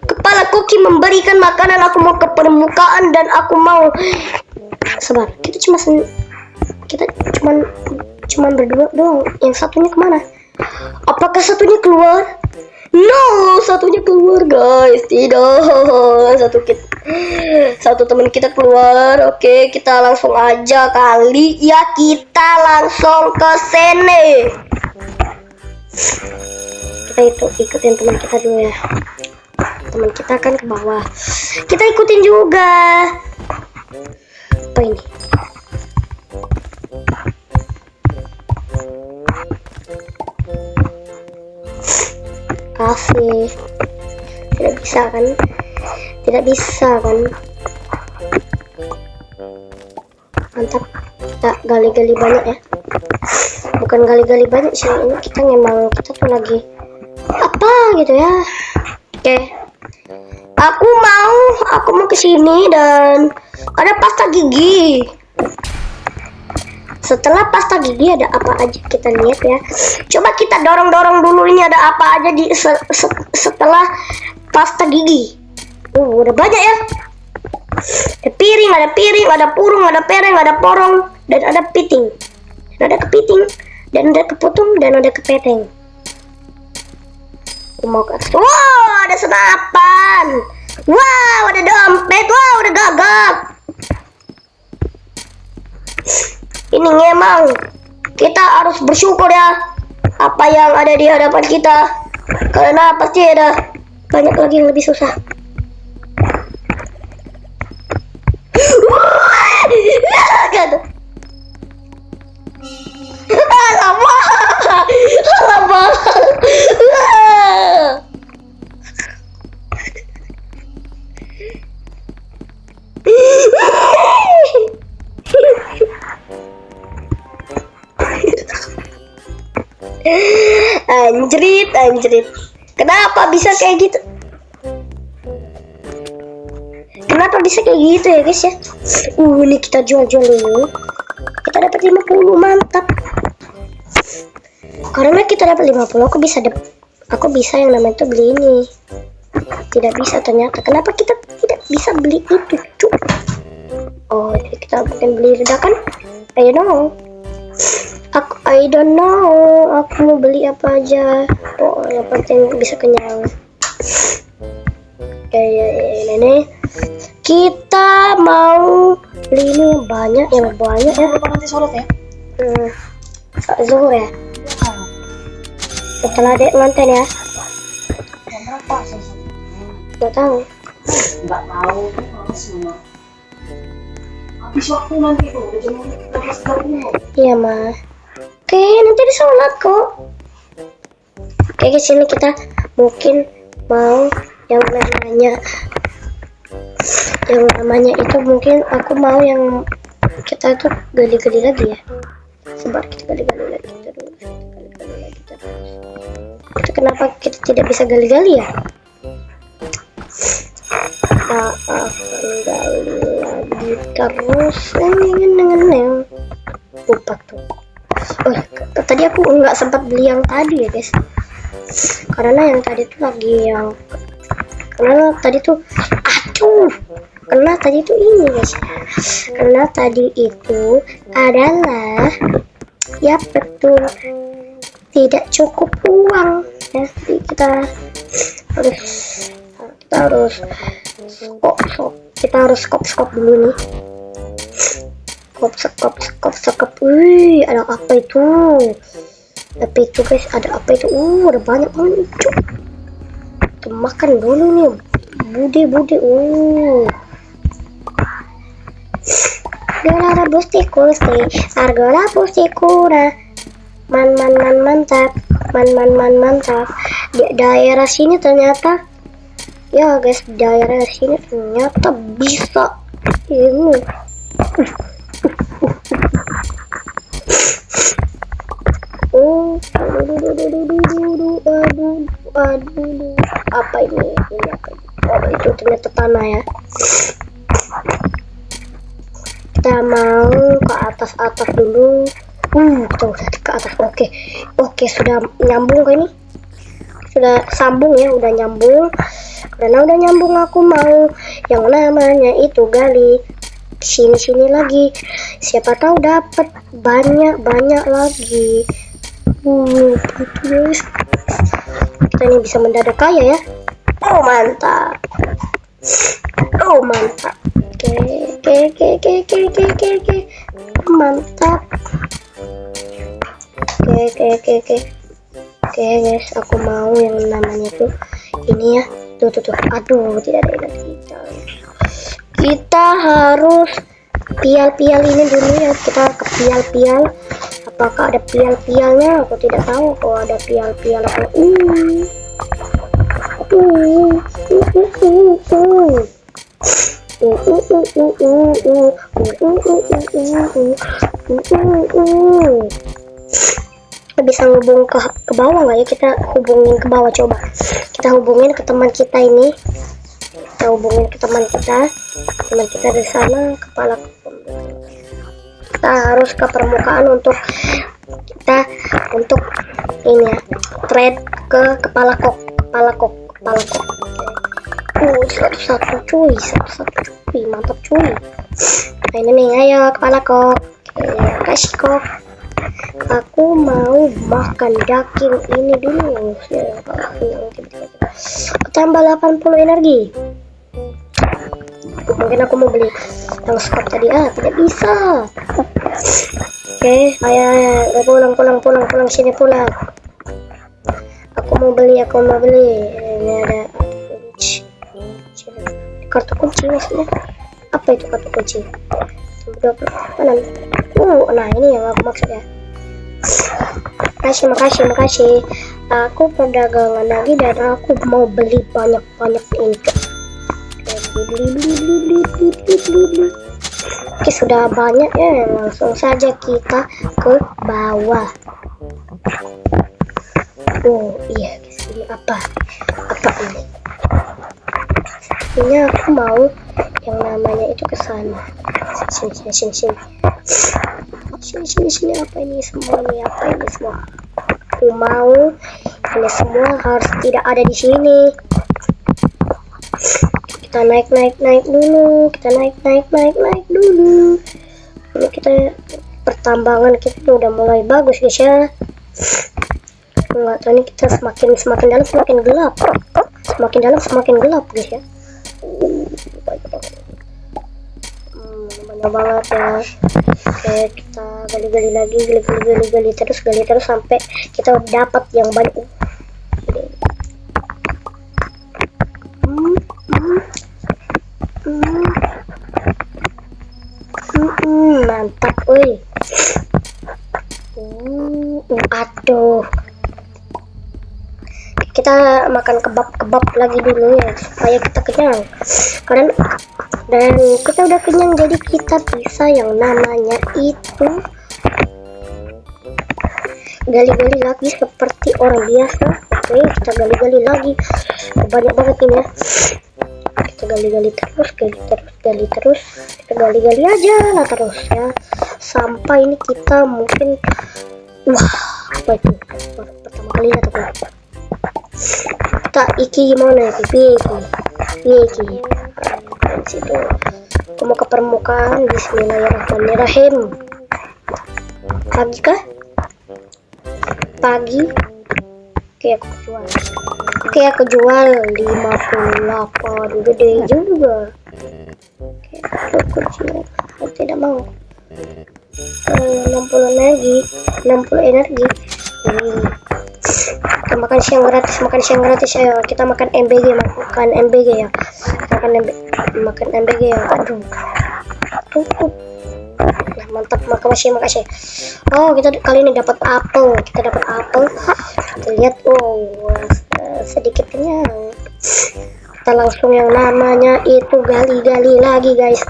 Kepala koki memberikan makanan. Aku mau ke permukaan dan aku mau sabar. Kita cuman berdua doang. Yang satunya kemana? Apakah satunya keluar? No, satunya keluar guys. Tidak, satu teman kita keluar. Oke, kita langsung aja kali ya, kita langsung ke sini. Kita itu ikutin teman kita dulu ya. Teman kita kan ke bawah, kita ikutin juga. Apa ini? Kasih. Tidak bisa kan. Mantap, kita gali-gali banyak ya. Bukan gali-gali banyak sih, ini kita tuh lagi apa gitu ya. Oke, aku mau ke sini dan ada pasta gigi. Setelah pasta gigi ada apa aja, kita lihat ya. Coba kita dorong dulu, ini ada apa aja di setelah pasta gigi. Udah banyak ya. Ada piring, ada purung, ada pereng, ada porong, dan ada piting. Dan ada kepiting, dan ada kepotong, dan ada kepeteng. Mau ke atas. Wow, ada senapan. Wow, ada dompet. Wow, ada gagak. Ini memang kita harus bersyukur ya apa yang ada di hadapan kita, karena pasti ada banyak lagi yang lebih susah. Alamak. Anjrit. Kenapa bisa kayak gitu? Ya guys ya. Ini kita jual dulu. Kita dapat 50, mantap. Karena kita dapat 50, aku bisa yang namanya itu beli ini. Tidak bisa ternyata. Kenapa kita tidak bisa beli itu, cuk? Oh, jadi kita mungkin beli ledakan? I don't know. Aku mau beli apa aja. Oh, yang penting bisa kenyang. Ini kita mau beli ini banyak ya. Nanti sholat ya. Zuhur ya. Setelah dek nganten ya. Jam berapa selesai? Nggak tahu. Nggak tahu, males mama. Habis waktu nanti tuh, udah jam 12.30. Iya mah. Oke, nanti di sholat kok. Oke, di sini kita mungkin mau yang namanya itu, mungkin aku mau yang kita tuh gali-gali lagi ya. Sebar kita gali-gali lagi terus. Itu kenapa kita tidak bisa gali-gali ya? Gali lagi terus. Dengan yang lupa tuh. Oh, tadi aku nggak sempat beli yang tadi ya guys, karena yang tadi tuh ini guys, karena tadi itu adalah ya betul tidak cukup uang ya. Jadi kita harus skop dulu nih. Skop. Wih, ada apa itu? Guys, ada apa itu? Ada banyak banget. Kita makan dulu nih. Bude. Argola bustiku, argola bustiku, mantap. Di daerah sini ternyata, ya guys, daerah sini ternyata bisa ini. Aduh, apa ini? Ini apa? Oh, itu ternyata tanah ya. Kita mau ke atas dulu. Kita udah ke atas. Oke, sudah nyambung ke ini. Sudah sambung ya, udah nyambung. Karena udah nyambung, aku mau yang namanya itu gali sini lagi. Siapa tahu dapat banyak lagi. Guys. Kita ini bisa mendadak kaya ya. Oh mantap. Oke. Mantap. Oke guys, aku mau yang namanya tuh ini ya. Tuh. Aduh, tidak ada energi. Kita harus pial ini dulu ya. Kita ke pial. Apakah ada pial-pialnya? Aku tidak tahu kalau ada pial-pial apa. Kita bisa ngubung ke bawah nggak ya? Kita hubungin ke bawah, coba. Kita hubungin ke teman kita ini. Kita hubungin ke teman kita di sana, kepala. Kita harus ke permukaan untuk ini ya, trade ke kepala kok. Satu cuy, mantap cuy. Nah, ini nih, ayo kepala kok. Kasih kok. Aku mau makan daging ini dulu. Tambah 80 energi. Mungkin aku mau beli teleskop tadi. Tidak bisa. Oke, ayo pulang sini pulang. Aku mau beli. Ini ada kartu kunci maksudnya. Apa itu kartu kunci? Nah ini yang aku maksud ya. Makasih. Aku perdagangan lagi dan aku mau beli banyak ini. Beli. Oke, sudah banyak ya, langsung saja kita ke bawah. Oh iya guys, ini apa ini? Ini aku mau yang namanya itu ke sana. Sini apa ini semua? Aku mau ini semua harus tidak ada di sini. Kita naik dulu. Ini kita pertambangan kita udah mulai bagus guys ya. Enggak tahu, ini kita semakin dalam semakin gelap. Semakin gelap guys ya. Banyak banget ya. Oke, kita gali lagi, gali terus sampai kita dapat yang banyak. Mantap, woi. Aduh. Kita makan kebab lagi dulu ya supaya kita kenyang. Dan kita udah kenyang, jadi kita bisa yang namanya itu gali lagi seperti orang biasa. Oke, kita gali lagi. Banyak banget ini ya. Kita gali terus. Kita gali aja lah terus ya. Sampai ini kita mungkin apa itu? Pertama kali atau kita iki gimana ya? Iki. Situ. Aku mau ke permukaan. Bismillahirrahmanirrahim. Pagi kah? Pagi. Oke, aku jual 58. Gede juga. Oke, aku tidak mau. 60 energi. Kita makan siang gratis. Ayo kita makan MBG ya. Makan MBG ya. Aduh. Cukup. Nah, mantap, makasih. Oh, kita kali ini dapat apel. Kita lihat, sedikit kenyang. Kita langsung yang namanya itu gali lagi guys.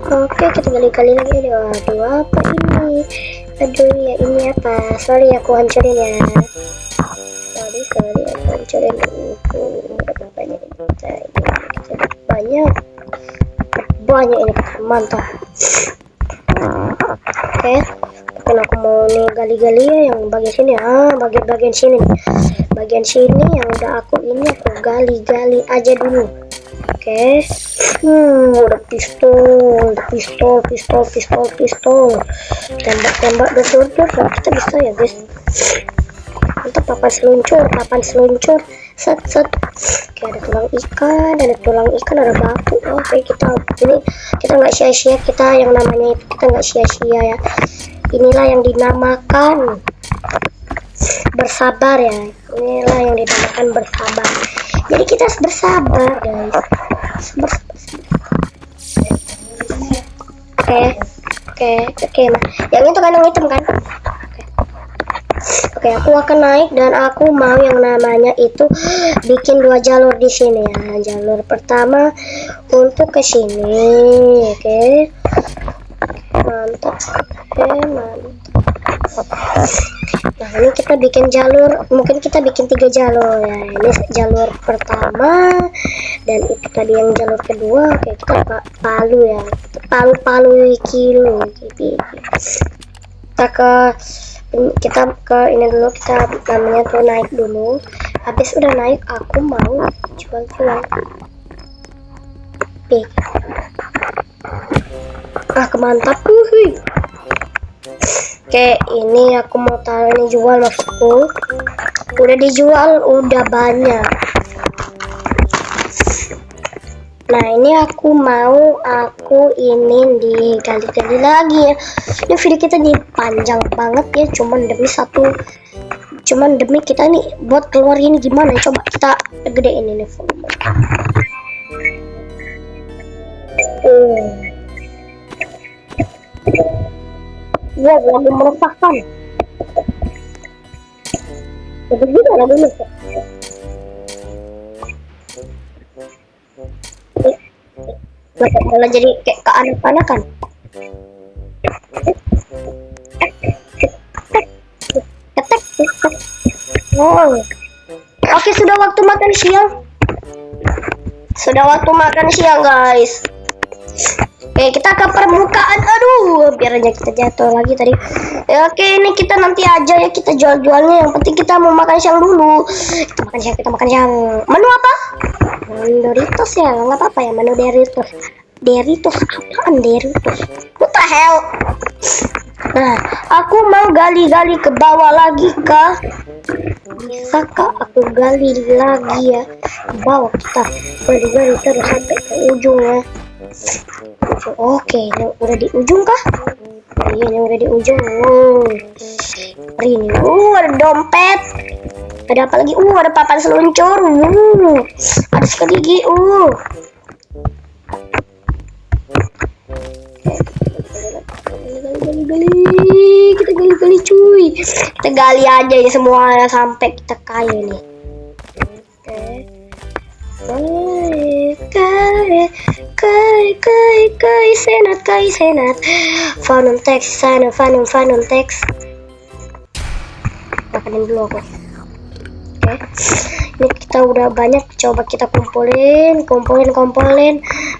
Oke, kita gali-gali lagi. Aduh, apa ini? Aduh, ya ini apa? Sorry, aku hancurin ya. Sorry, aku hancurin. Banyak ini, mantap. Oke, kan aku mau nih gali-gali ya yang bagian sini. Bagian sini nih. Bagian sini yang udah aku gali-gali aja dulu. Oke. Udah pistol. Tembak betul kita bisa ya, guys. Mantap, papan seluncur. Set. Oke, ada tulang ikan, ada batu. Oke, kita nggak sia-sia, kita yang namanya itu kita nggak sia-sia ya. Inilah yang dinamakan bersabar ya. Jadi kita harus bersabar, guys. Oke. Yang itu kan yang hitam kan? Oke, aku akan naik dan aku mau yang namanya itu bikin 2 jalur di sini ya. Jalur pertama untuk ke sini. Oke. Mantap. Nah, ini kita bikin jalur, mungkin kita bikin 3 jalur ya. Ini jalur pertama dan itu tadi yang jalur kedua. Oke, kita palu ya. Palu kilo. Kita ke ini dulu, kita namanya tuh naik dulu. Habis udah naik aku mau jual mantap. Oke, ini aku mau taruh ini jual, maksudku udah dijual, udah banyak. Nah, ini aku ini digali-gali lagi ya. Ini video kita nih panjang banget ya, cuman demi kita nih buat keluar ini gimana. Coba kita gedein ini volume. Wow, lagi meresahkan. Jadi gimana dulu? Malah jadi kayak keanak-anakan. Oh. Oke, sudah waktu makan siang, guys. Oke, kita ke permukaan. Aduh, biar aja kita jatuh lagi tadi. Oke, ini kita nanti aja ya, kita jual-jualnya. Yang penting kita mau makan siang dulu. Kita makan siang. Menu apa? Doritos ya, nggak apa-apa ya, menu Doritos. Apaan Doritos? What the hell? Nah, aku mau gali-gali ke bawah lagi kah? Bisakah aku gali lagi ya ke bawah? Kita gali terus sampai ke ujung ya. Oke, ini udah di ujung kah? Iya, ini udah di ujung. Ini, ada dompet. Ada apa lagi? Ada papan seluncur. Ada sikat gigi. Kita gali cuy. Kita gali aja ya semuanya sampai kita kaya nih. Kai senat. Fanum teks. Makanin dulu aku. Oke. Ini kita udah banyak, coba kita kumpulin,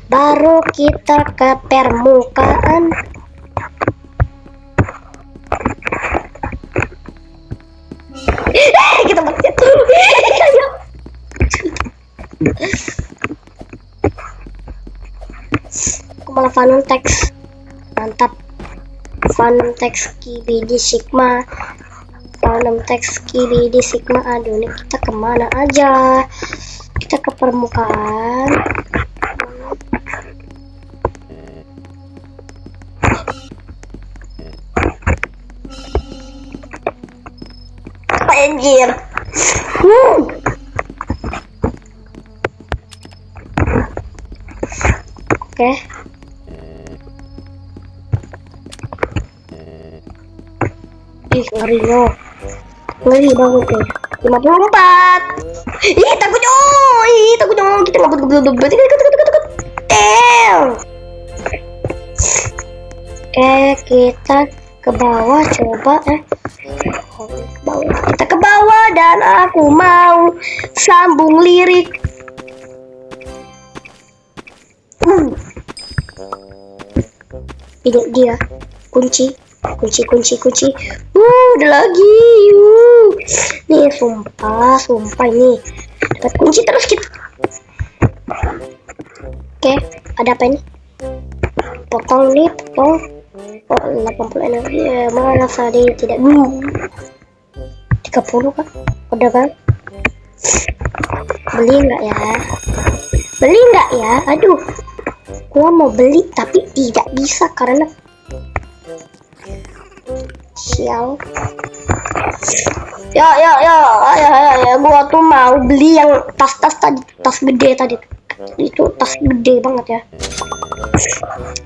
baru kita ke permukaan. Kita bakal aku malah Fanum teks. Mantap. Fanum teks KBD Sigma. Aduh, ini kita kemana aja? Kita ke permukaan. Anjir. Oke. Ngeri banget ya. 54. Takutnya. Kita takut. Oke, kita ke bawah coba kita ke bawah dan aku mau sambung lirik. Ini dia kunci. Ada lagi. Nih sumpah ini dapat kunci terus kita. Oke, ada apa ini? Potong. Oh, 80 energi ya, mana tadi tidak 30 kan? Udah kan? Beli nggak ya? Aduh, gua mau beli tapi tidak bisa karena sial. Ya, gua tuh mau beli yang tas gede tadi. Itu tas gede banget ya.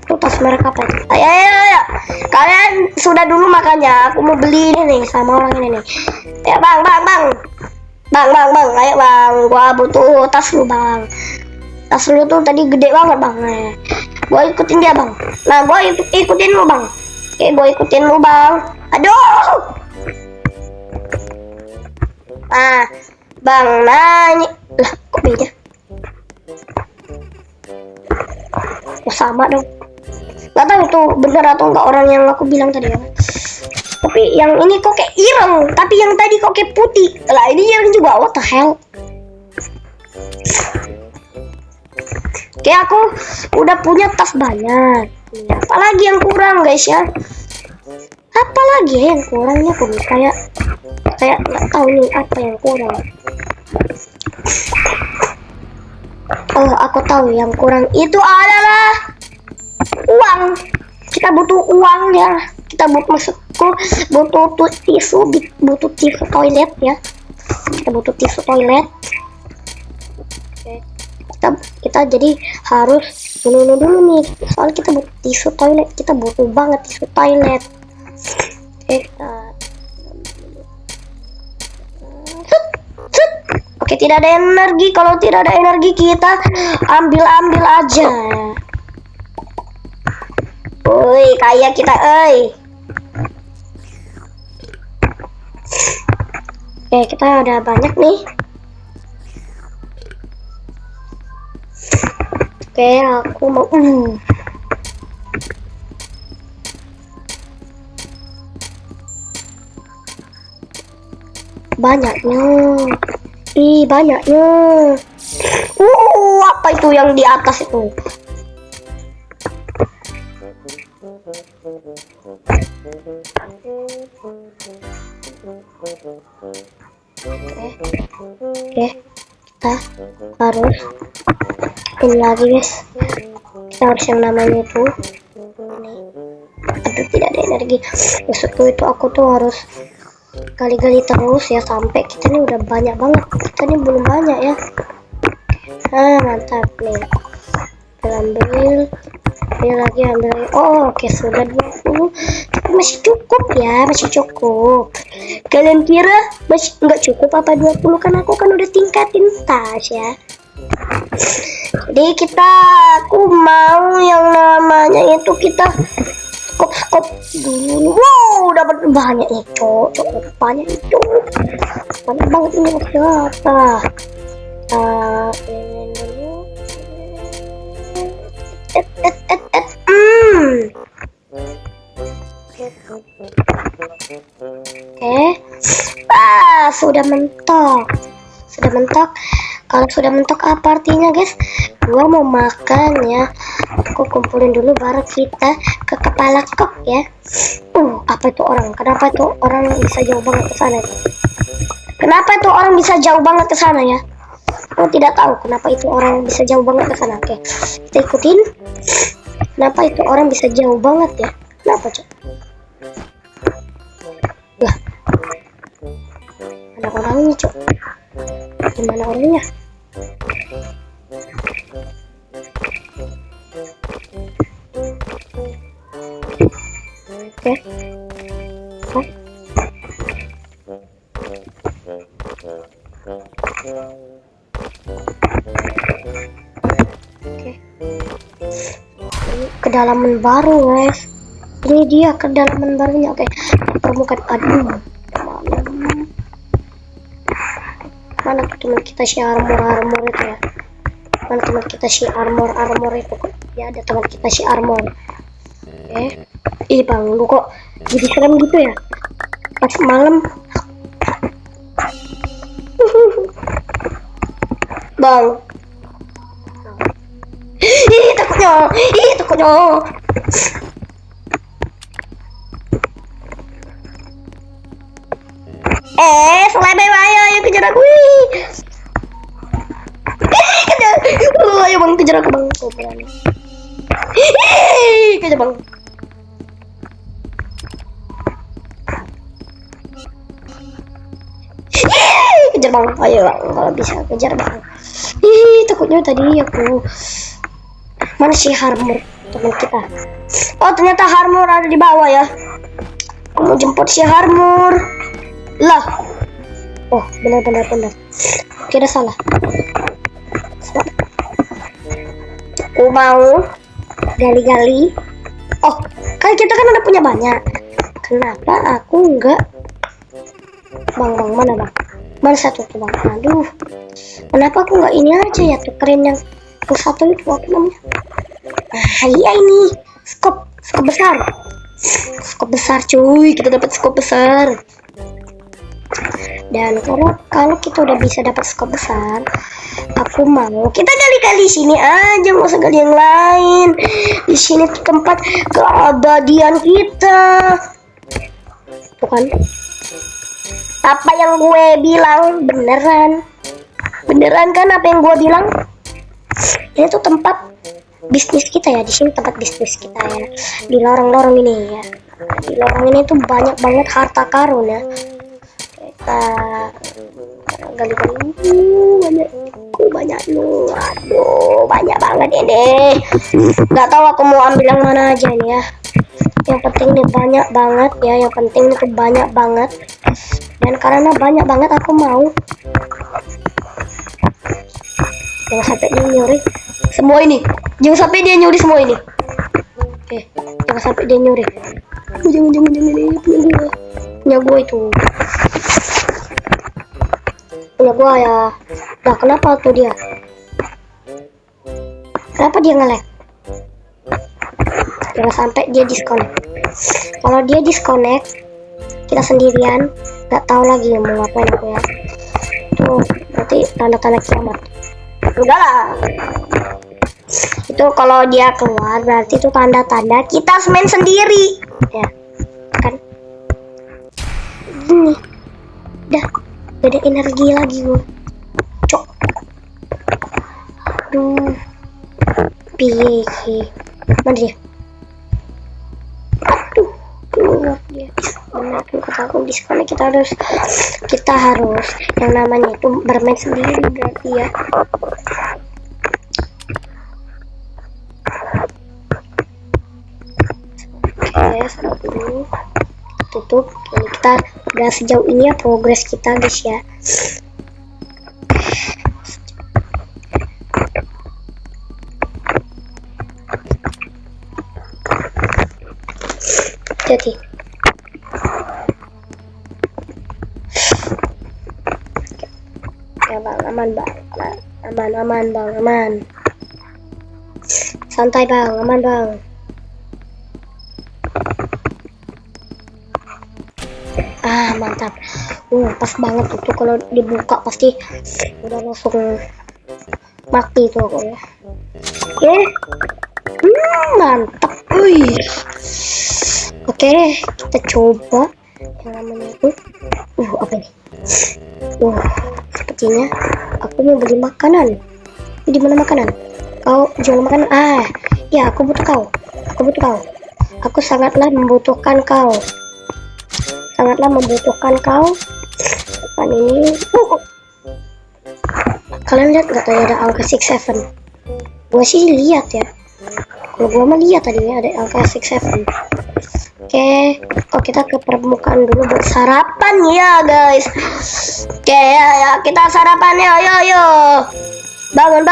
Itu tas merek apa itu? Ayo. Kalian sudah dulu makannya. Aku mau beli ini nih sama orang ini nih. Ya bang. Ayo bang. Gua butuh tas lu bang. Tas lu tuh tadi gede banget bang. Gua ikutin dia bang. Nah gua ikutin lu bang. Oke, gua ikutin lu bang. Aduh. Nah, bang nanya. Lah, kok beda? Ya sama dong. Gak tahu itu bener atau enggak orang yang aku bilang tadi ya. Tapi yang ini kok kayak ireng, tapi yang tadi kok kayak putih. Lah ini ireng juga, what the hell. Oke, aku udah punya tas banyak. Apalagi yang kurang guys ya. Apalagi yang kurangnya aku kayak nggak tahu nih apa yang kurang. Oh, aku tahu yang kurang itu adalah uang. Kita butuh uang ya. Kita butuh tisu toilet ya. Kita butuh tisu toilet. Kita jadi harus dulu nih. Soalnya kita butuh tisu toilet. Kita butuh banget tisu toilet. Oke, tidak ada energi. Kalau tidak ada energi kita ambil aja. Woi, kaya kita, Oke, kita udah banyak nih. Oke, aku mau banyaknya. Banyaknya. Apa itu yang di atas itu? Oke, kita harus ini lagi guys. Kita harus yang namanya itu. Aduh, tidak ada energi. Maksudku itu aku tuh harus gali-gali terus ya sampai kita ini udah banyak banget. Kita ini belum banyak ya. Mantap nih. Ambil lagi. Oh, oke, sudah 20. Tapi masih cukup ya, masih cukup. Kalian kira masih nggak cukup apa 20? Kan aku kan udah tingkatin tas ya. Jadi aku mau yang namanya itu kita skop dulu. Wow, dapat banyak itu. Cukup banyak itu. Banyak banget ini apa? Ini dulu. Sudah mentok. Kalau sudah mentok apa artinya guys? Gua mau makan ya. Aku kumpulin dulu baru kita ke kepala kok ya. Apa itu orang? Kenapa itu orang bisa jauh banget ke sana? Kenapa itu orang bisa jauh banget ke sana ya? Aku tidak tahu kenapa itu orang bisa jauh banget ke sana. Oke, kita ikutin. Kenapa itu orang bisa jauh banget ya? Kenapa cok? Lah, ada orangnya cok. Gimana orangnya? Oke. Kedalaman baru guys. Ini dia kedalaman barunya. Oke, permukaan. Aduh, mana teman kita si armor itu ya? Mana teman kita si armor itu kok? Ya ada teman kita si armor. Ih bang, lu kok jadi serem gitu ya? Pas malam. Bang. Ih takutnya. Selebe ayo kejar aku. Kejar. Ayo bang, kejar aku bang. Kau berani. Kejar bang. Kejar bang, ayo bang, kalau bisa kejar bang. Takutnya tadi aku. Mana si Harmur teman kita? Oh ternyata Harmur ada di bawah ya. Aku mau jemput si Harmur. Lah. Oh benar. Kira salah. Aku mau gali-gali. Oh kan kita kan udah punya banyak. Kenapa aku enggak? Bang mana bang? Mana satu tuh bang? Aduh. Kenapa aku nggak ini aja ya tukerin yang satu itu apa namanya? Iya ini skop besar cuy, kita dapat skop besar. Dan kalau kita udah bisa dapat skop besar, aku mau kita gali-gali sini aja, nggak usah gali yang lain. Di sini tuh tempat keabadian kita, bukan? Apa yang gue bilang beneran kan apa yang gue bilang? Ini tuh tempat bisnis kita ya, di sini tempat bisnis kita ya, di lorong-lorong ini ya. Di lorong ini tuh banyak banget harta karun ya. Kita gali-gali banyak lu, aduh banyak banget ini. Nggak tahu aku mau ambil yang mana aja nih ya. Yang penting nih banyak banget ya, yang penting itu banyak banget. Dan karena banyak banget aku mau. Jangan sampai dia nyuri semua ini. Jangan sampai dia nyuri semua ini. Oke, jangan sampai dia nyuri. Jangan ini punya gua itu. Punya gua ya. Nah, kenapa tuh dia? Kenapa dia nge-lag? Jangan sampai dia disconnect. Kalau dia disconnect, kita sendirian, nggak tahu lagi mau ngapain aku ya. Tuh, berarti tanda-tanda kiamat. Enggak lah. Itu kalau dia keluar berarti itu tanda-tanda kita harus main sendiri. Ya. Kan? Gini. Udah beda energi lagi gue. Cok. Aduh. Piye sih? Mana dia? Aduh, keluar dia. Benar kan kata aku disconnect, kita harus yang namanya itu bermain sendiri berarti ya. Oke, stop dulu, tutup. Ini kita udah sejauh ini ya progres kita guys ya. Jadi ya bang, aman bang, aman. Santai bang, aman bang. Mantap. Pas banget itu kalau dibuka pasti udah langsung mati tuh aku ya. Oke. Mantap. Oke, kita coba yang namanya itu. Apa ini? Sepertinya aku mau beli makanan. Di mana makanan? Kau jual makanan? Ya, aku butuh kau. Aku sangatlah membutuhkan kau. Depan ini. Kalian lihat nggak tadi ada angka 67? Gua sih lihat ya. Kalau gua mah lihat tadi ya ada angka 67. Oke, kita ke permukaan dulu buat sarapan ya guys. Oke ya, kita sarapan ya, ayo. Bangun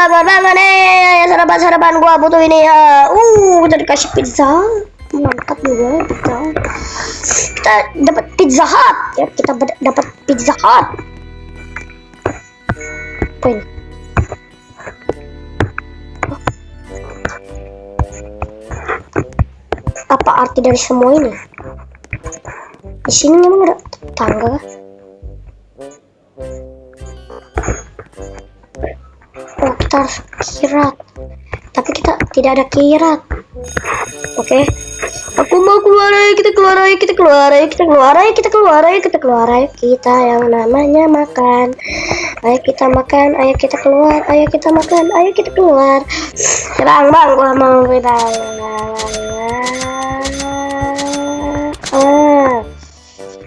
sarapan gua butuh ini ya. Kita dikasih pizza. Mantap juga kita dapat Pizza Hut ya, kita dapat Pizza Hut. Apa ini? Apa arti dari semua ini? Di sini memang ada tangga. Oh, kita harus kirat, tapi kita tidak ada kirat. Oke. Aku mau keluar, ayo kita keluar, ayo kita keluar, ayo kita keluar, ayo kita keluar, ayo kita keluar, ayo kita yang namanya makan. Ayo kita makan, ayo kita keluar, ayo kita makan, ayo kita keluar. Bang, gua mau bang.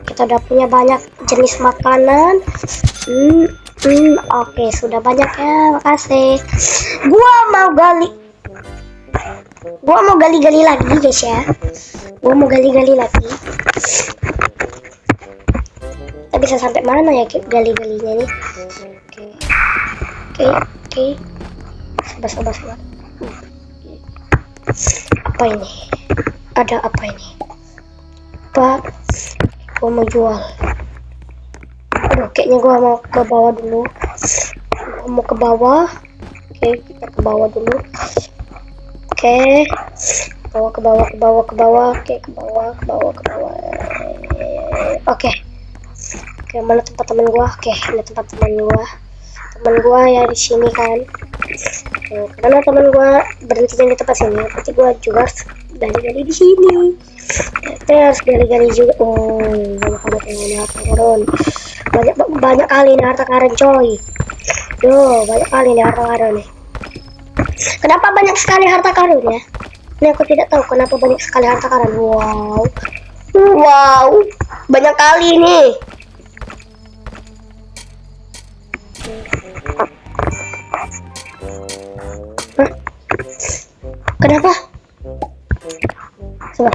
Kita udah punya banyak jenis makanan. Oke, sudah banyak ya, makasih. Gua mau gali lagi guys ya. Gua mau gali lagi. Kita bisa sampai mana ya gali-galinya nih? Oke. Sabar. Apa ini? Ada apa ini? Gua mau jual. Aduh, kayaknya gua mau ke bawah dulu. Oke, kita ke bawah dulu. Oke, ke bawah. Oke, ke bawah. Oke, mana tempat teman gua? Oke, ini tempat teman gua. Teman gua ya di sini kan. Karena teman gua berhenti di tempat sini, berarti gua juga harus gali-gali di sini. Kita harus gali-gali juga. Banyak kali nih harta karun coy. Banyak kali nih harta karun nih. Kenapa banyak sekali harta karun ya? Ini aku tidak tahu kenapa banyak sekali harta karun. Wow, banyak kali nih. Hah? Kenapa? Coba.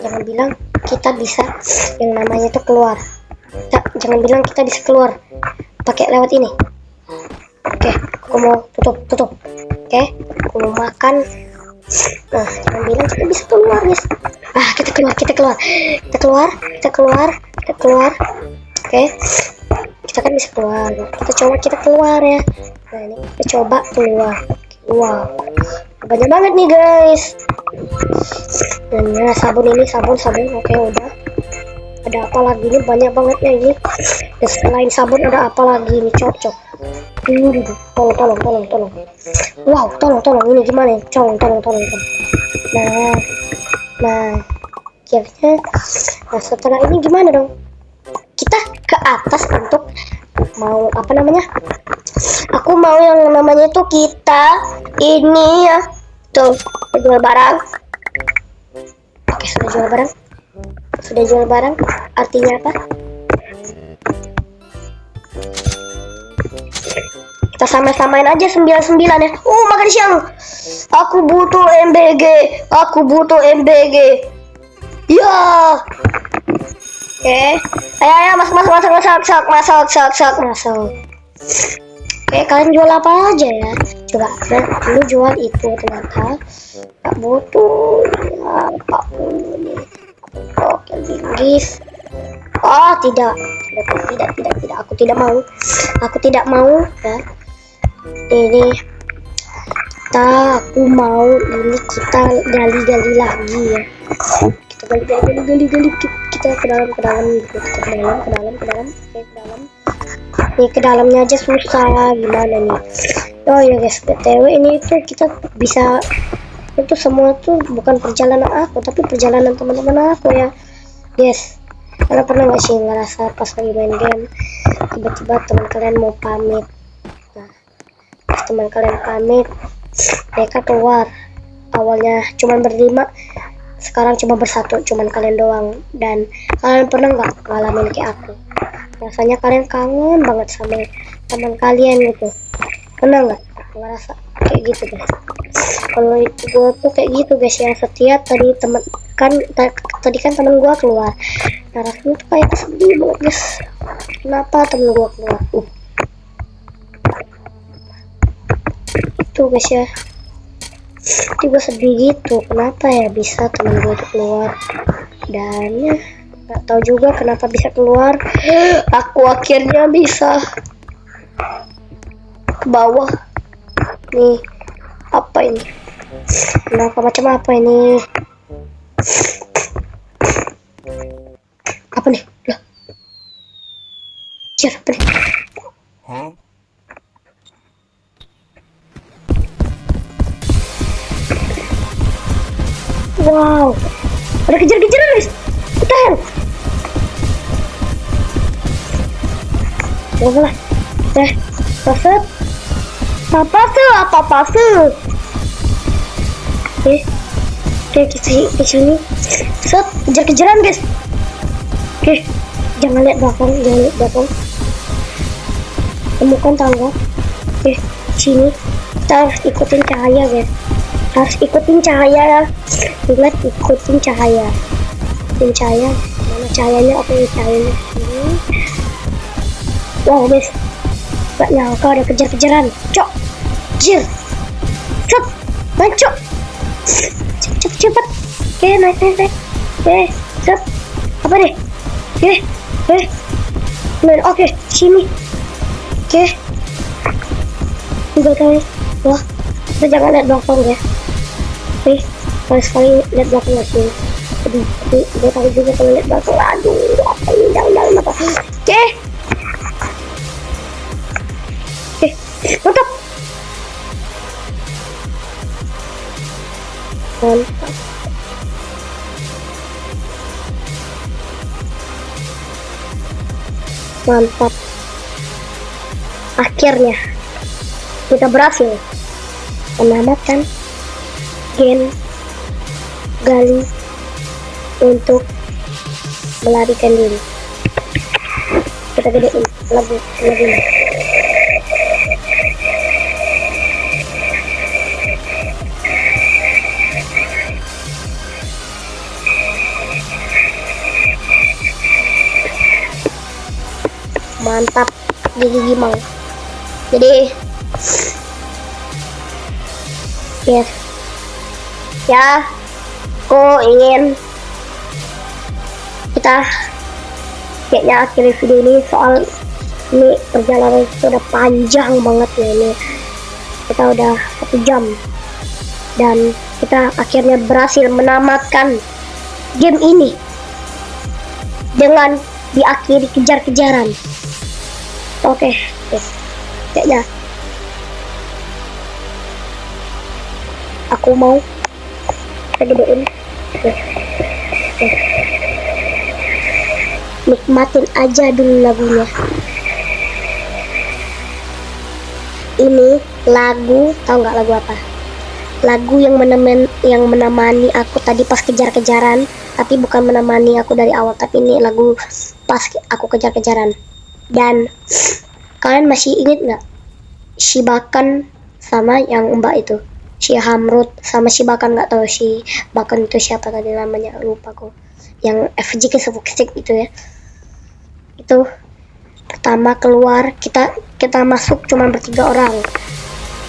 Jangan bilang kita bisa yang namanya itu keluar. Jangan bilang kita bisa keluar pakai lewat ini. Oke, aku mau tutup. Oke, aku mau makan. Nah, jangan bilang kita bisa keluar guys. Kita keluar. Oke, kita kan bisa keluar. Kita keluar ya. Nah, ini kita coba keluar. Wow, banyak banget nih guys. Nah, sabun. Oke, udah. Ada apa lagi nih? Banyak banget ya ini. Dan selain sabun ada apa lagi nih? Cocok. Tolong. Wow, tolong. Ini gimana? Tolong. Nah, akhirnya. Nah, setelah ini gimana dong? Kita ke atas untuk mau apa namanya? Aku mau yang namanya itu kita ini ya. Tuh, jual barang. Oke, sudah jual barang. Artinya apa? Kita sama-samain aja 99 ya. Makan siang. Aku butuh MBG. Ya. Oke. Ayo masuk. Oke, kalian jual apa aja ya? Coba dulu jual itu ternyata nggak butuh apapun ini. Oke, linggis. Tidak. Aku tidak mau ya. Ini aku mau ini kita gali lagi ya. Kita gali. Kita ke dalam. Oke, ke dalam. Nih ke dalamnya aja susah gimana nih. Oh ya guys, BTW ini tuh kita bisa itu semua tuh bukan perjalanan aku tapi perjalanan teman-teman aku ya guys. Kalian pernah gak sih ngerasa pas lagi main game tiba-tiba teman kalian mau pamit? Nah, pas teman kalian pamit mereka keluar, awalnya cuma berlima, sekarang cuma bersatu, cuman kalian doang. Dan kalian pernah nggak ngalamin kayak aku? Rasanya kalian kangen banget sama teman kalian gitu. Pernah nggak ngerasa kayak gitu guys? Kalau itu gue tuh kayak gitu guys, yang setia tadi kan temen gue keluar. Nah, rasanya tuh kayak sedih banget guys. Kenapa temen gue keluar? Itu guys ya. Tiba sedih gitu, kenapa ya bisa teman gue itu keluar, dan ya nggak tahu juga kenapa bisa keluar. Aku akhirnya bisa ke bawah nih. Apa ini? Kenapa macam apa ini? Apa nih? Loh. Cer, apa nih? Wow, ada kejar-kejaran guys. Kita hell. Gak lah. Pasut. Apa tuh? Oke, kita di sini. Set, kejar-kejaran guys. Oke, jangan lihat belakang. Temukan tangga. Oke, sini. Kita harus ikutin cahaya guys. Ingat, ikutin cahaya. Mana cahayanya? Oke, cahayanya sini. Wow guys, gak nyangka ada kejar-kejaran. Cok, jir, set, mancok, cepet. Oke, naik. Oke, set, apa deh? Oke, sini. Oke, enggak tahu. Wah, kita jangan lihat belakang ya. Oke, sekali lihat belakang sini. Tapi gue tahu juga kalau lihat belakang. Aduh, apa ini dalam apa? Oke, mantap. Mantap. Akhirnya kita berhasil menamatkan gen Gali untuk melarikan diri. Kita gedein lagu ini. Mantap, gigi gimang. Jadi yes ya, aku ingin kita kayaknya akhiri video ini, soal ini perjalanan sudah panjang banget ya. Ini kita udah 1 jam dan kita akhirnya berhasil menamatkan game ini dengan diakhiri kejar-kejaran. Oke, kayaknya aku mau gedein. Nikmatin aja dulu lagunya. Ini lagu, tahu nggak lagu apa? Lagu yang menemani aku tadi pas kejar-kejaran, tapi bukan menemani aku dari awal, tapi ini lagu pas aku kejar-kejaran. Dan kalian masih inget nggak si Bakan sama yang mbak itu, si Hamrut sama si Bakan? Nggak tahu si Bakan itu siapa tadi namanya, lupa kok. Yang FJK Sefukisik itu ya. Itu pertama keluar, kita masuk cuma ber3 orang,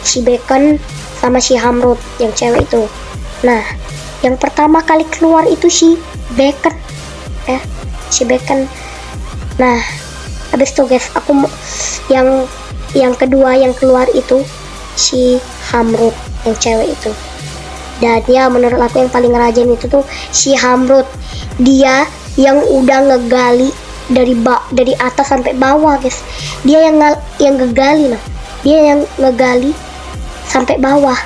si Bakan sama si Hamrut yang cewek itu. Nah, yang pertama kali keluar itu si Bakan si Bakan. Nah, habis itu guys, aku yang kedua yang keluar itu si Hamrut yang cewek itu. Dan ya menurut aku yang paling rajin itu tuh si Hamrut. Dia yang udah ngegali dari atas sampai bawah guys. Dia yang ngegali, nah dia yang ngegali sampai bawah,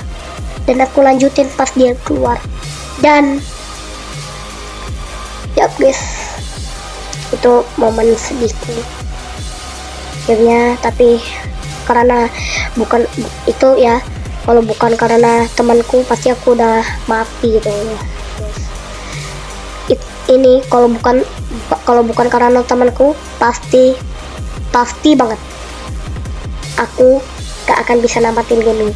dan aku lanjutin pas dia keluar. Dan ya guys, itu momen sedihku akhirnya. Tapi karena bukan itu ya, kalau bukan karena temanku pasti aku udah mati gitu. Ini kalau bukan karena temanku, pasti banget aku gak akan bisa namatin game ini.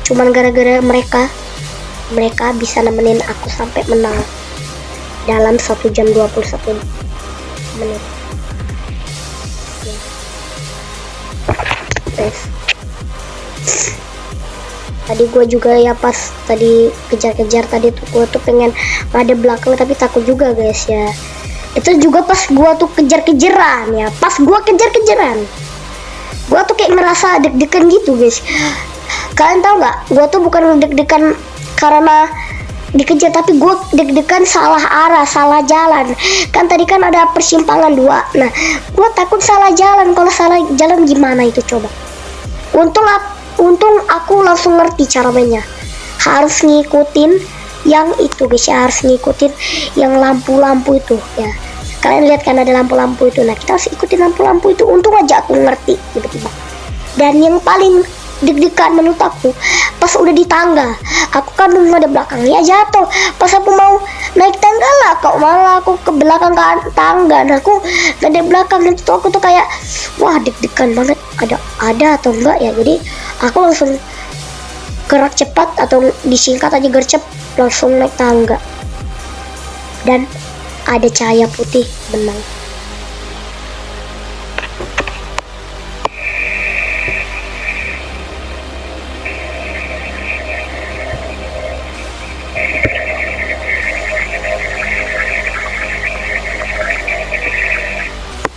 Cuman gara-gara mereka bisa nemenin aku sampai menang dalam 1 jam 21 menit. Tadi gue juga ya pas tadi kejar-kejar tadi tuh gue tuh pengen ada belakang tapi takut juga guys ya. Itu juga pas gue tuh kejar-kejaran ya. Pas gue kejar-kejaran, gue tuh kayak ngerasa deg-degan gitu guys. Kalian tahu nggak? Gue tuh bukan deg-degan karena dikejar, tapi gue deg-degan salah arah, salah jalan. Kan tadi kan ada persimpangan dua. Nah, gue takut salah jalan. Kalau salah jalan gimana itu coba? Untung aku langsung ngerti cara mainnya. Harus ngikutin yang itu guys ya, harus ngikutin yang lampu-lampu itu ya. Kalian lihat kan ada lampu-lampu itu. Nah, kita harus ikutin lampu-lampu itu. Untung aja aku ngerti tiba-tiba. Dan yang paling deg-degan menurut aku pas udah di tangga, aku kan belum ada belakang ya, jatuh pas aku mau naik tangga lah kok malah aku ke belakang tangga. Nah, aku gak ada belakang itu tuh, aku tuh kayak wah deg-degan banget, ada atau enggak ya. Jadi aku langsung gerak cepat atau disingkat aja gercep, langsung naik tangga dan ada cahaya putih benang.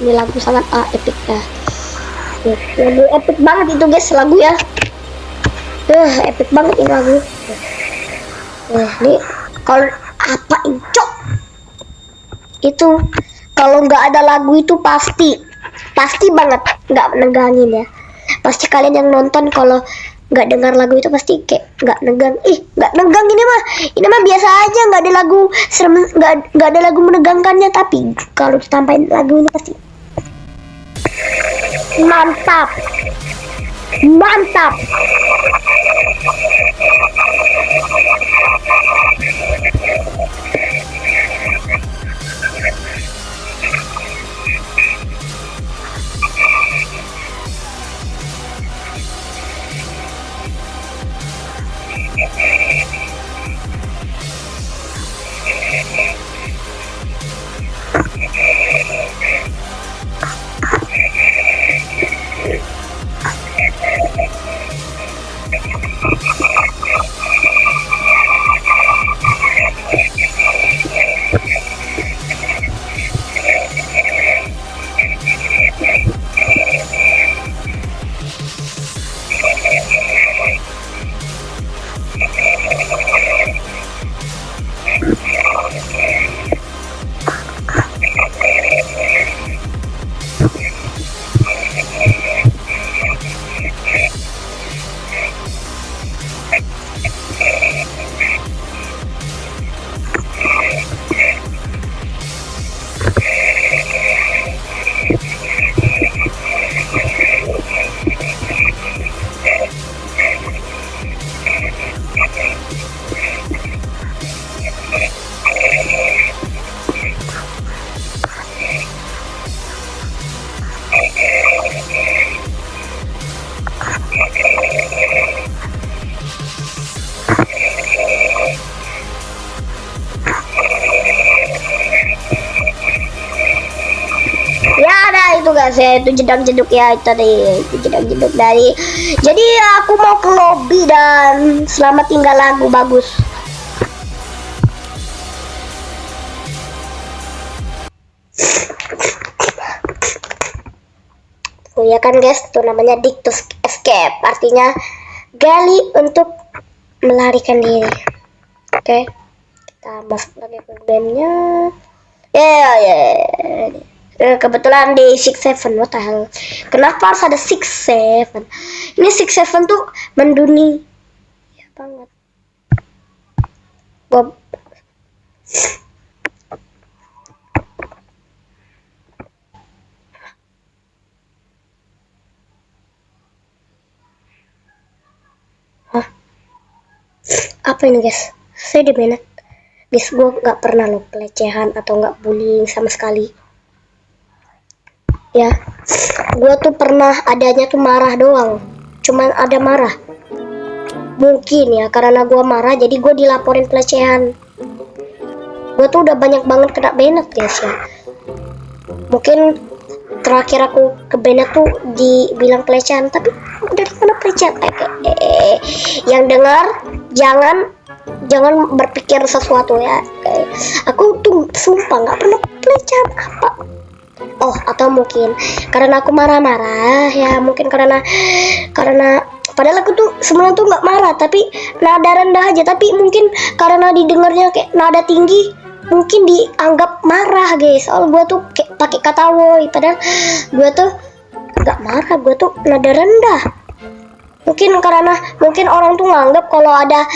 Ini lagu sangat epic ya. Lagu epic banget itu guys, lagu ya. Epic banget ini lagu. Ini kalau apa incok itu, kalau nggak ada lagu itu pasti banget nggak negangin ya. Pasti kalian yang nonton kalau nggak dengar lagu itu pasti kayak nggak negang. Nggak negang, ini mah biasa aja, nggak ada lagu serem, nggak ada lagu menegangkannya. Tapi kalau ditampain lagu ini pasti mantap. Itu guys ya, itu jedak-jeduk ya tadi, itu jedak-jeduk dari. Jadi aku mau ke lobby dan selamat tinggal lagu bagus. Oh ya kan guys, itu namanya Dictus Escape, artinya gali untuk melarikan diri. Oke, kita masuk lagi ke gamenya. Kebetulan di 6-7, what the hell? Kenapa harus ada 6-7? Ini 6-7 tuh mendunia ya banget. Bob. Hah? Apa ini guys? Saya dibenet. Guys, gue nggak pernah lo pelecehan atau nggak bullying sama sekali. Ya, gue tuh pernah adanya tuh marah doang, cuman ada marah. Mungkin ya karena gue marah jadi gue dilaporin pelecehan. Gue tuh udah banyak banget kena banet guys ya. Mungkin terakhir aku ke banet tuh dibilang pelecehan, tapi dari pernah pelecehan. Yang dengar jangan berpikir sesuatu ya. Aku tuh sumpah nggak pernah pelecehan apa. Oh, atau mungkin karena aku marah-marah ya, mungkin karena padahal aku tuh sebenarnya tuh nggak marah, tapi nada rendah aja, tapi mungkin karena didengarnya kayak nada tinggi, mungkin dianggap marah guys. Soal gue tuh kayak pakai kata woi, padahal gue tuh nggak marah, gue tuh nada rendah. Mungkin orang tuh nganggap kalau ada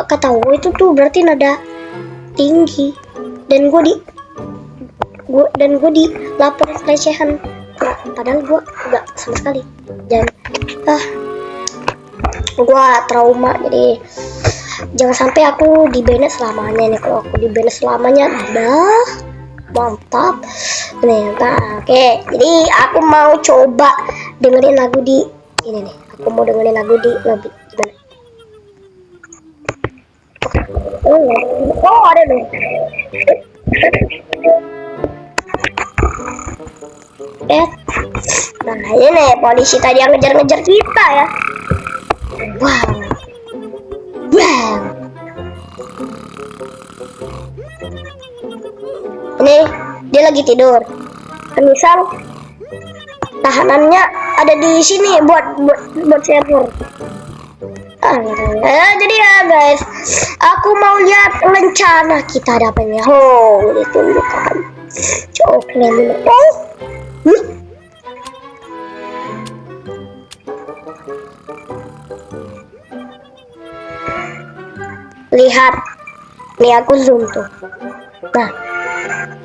kata woi itu tuh berarti nada tinggi, dan gue dilaporin pelecehan. Padahal gue nggak sama sekali. Dan gue trauma, jadi jangan sampai aku di-banned selamanya nih. Kalau aku di-banned selamanya udah mantap nih. Nah, oke, jadi aku mau coba dengerin lagu di ini nih. Aku mau dengerin lagu di lobby. Gimana? Oh, ada nih. Nah ini nih polisi tadi yang ngejar-ngejar kita ya. Wow. Ini dia lagi tidur. Misal tahanannya ada di sini buat server. Jadi ya guys, aku mau lihat rencana kita ada apanya. Oh, ditunjukkan. Coba dulu. Lihat, nih aku zoom tuh. Nah,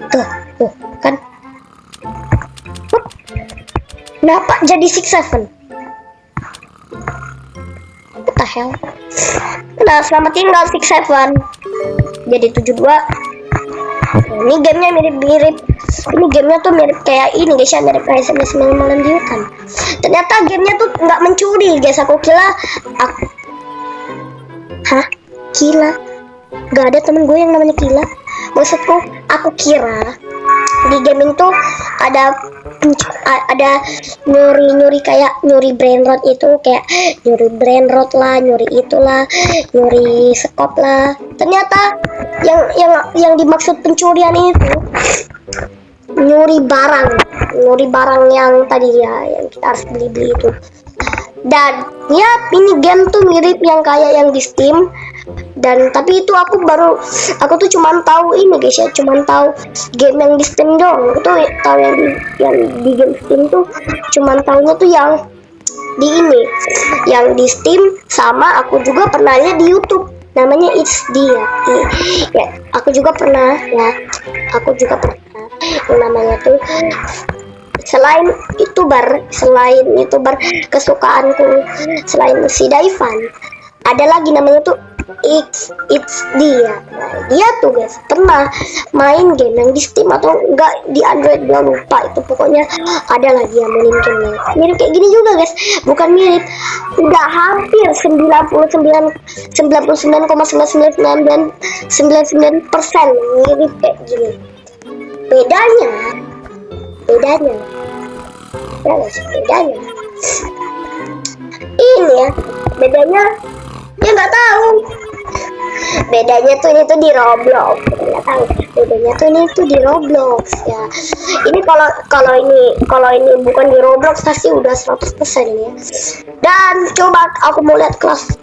tuh kan. Kenapa jadi 67? What the hell? Nah, selamat tinggal 67. Jadi 72. Ini gamenya mirip. Ini gamenya tuh mirip kayak ini guys ya, mirip kayak SMS malam di hutan. Ternyata gamenya tuh nggak mencuri guys. Aku kira Kila. Gak ada temen gue yang namanya Kila. Maksudku, aku kira di game itu ada nyuri kayak nyuri brain rot itu, kayak nyuri brain rot lah, nyuri itulah, nyuri skop lah. Ternyata yang dimaksud pencurian itu nyuri barang yang tadi ya, yang kita harus beli itu. Dan ya ini game tuh mirip yang kayak yang di Steam. Dan tapi itu aku tuh cuman tahu ini guys ya, cuman tahu game yang di Steam dong. Aku tuh tahu yang di game Steam tuh cuman tahunya tuh yang di ini, yang di Steam, sama aku juga pernah lihat di YouTube namanya It's ya. Ya, aku juga pernah yang namanya tuh selain YouTuber kesukaanku, selain si Daivan, ada lagi namanya tuh It's dia. Nah, dia tuh guys pernah main game yang di Steam atau enggak di Android, gua lupa itu, pokoknya ada lah dia mainin game mirip kayak gini juga guys, bukan mirip, udah hampir 99,999% mirip kayak gini. Bedanya ini ya, bedanya ya nggak tahu. Bedanya tuh ini tuh di Roblox, nggak tahu. Bedanya tuh ini tuh di Roblox ya. Ini kalau ini bukan di Roblox pasti udah 100% ini ya. Dan coba aku mau lihat kelas.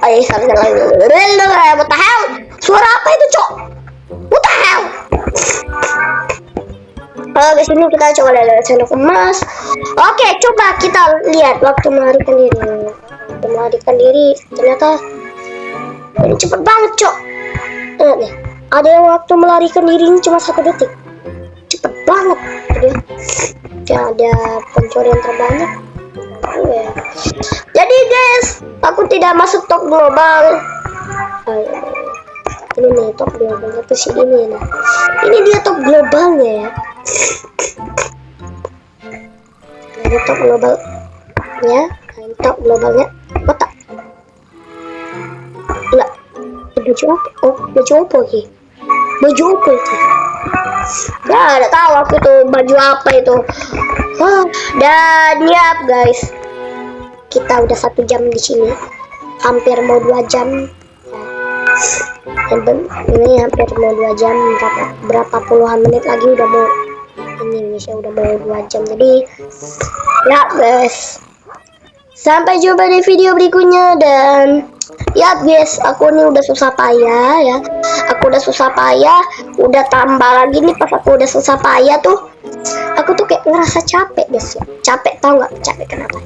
Ayo what the hell? Suara apa itu, Cok? What the hell? Di sini kita coba lihat sendok emas. Oke, coba kita lihat waktu melarikan diri. Ternyata ini cepet banget, Cok. Lihat nih, ada yang waktu melarikan diri ini cuma 1 detik. Cepet banget dia. Ada pencurian terbanyak. Jadi guys, aku tidak masuk top global. Ini nih top globalnya tuh si ini nih. Ini dia top globalnya ya. Ini top globalnya. Top globalnya kotak. Enggak. baju apa? Oh, baju apa sih? Baju apa itu? Ya, nggak tahu aku tuh baju apa itu. Dan ya guys, kita udah 1 jam di sini, hampir mau 2 jam. Ini hampir mau 2 jam, berapa puluhan menit lagi udah mau ini ya, udah mau 2 jam. Jadi ya guys, sampai jumpa di video berikutnya. Dan ya guys, aku nih udah susah payah ya, udah tambah lagi nih. Pas aku udah susah payah tuh, aku tuh kayak ngerasa capek guys ya. Capek, tau nggak capek kenapa?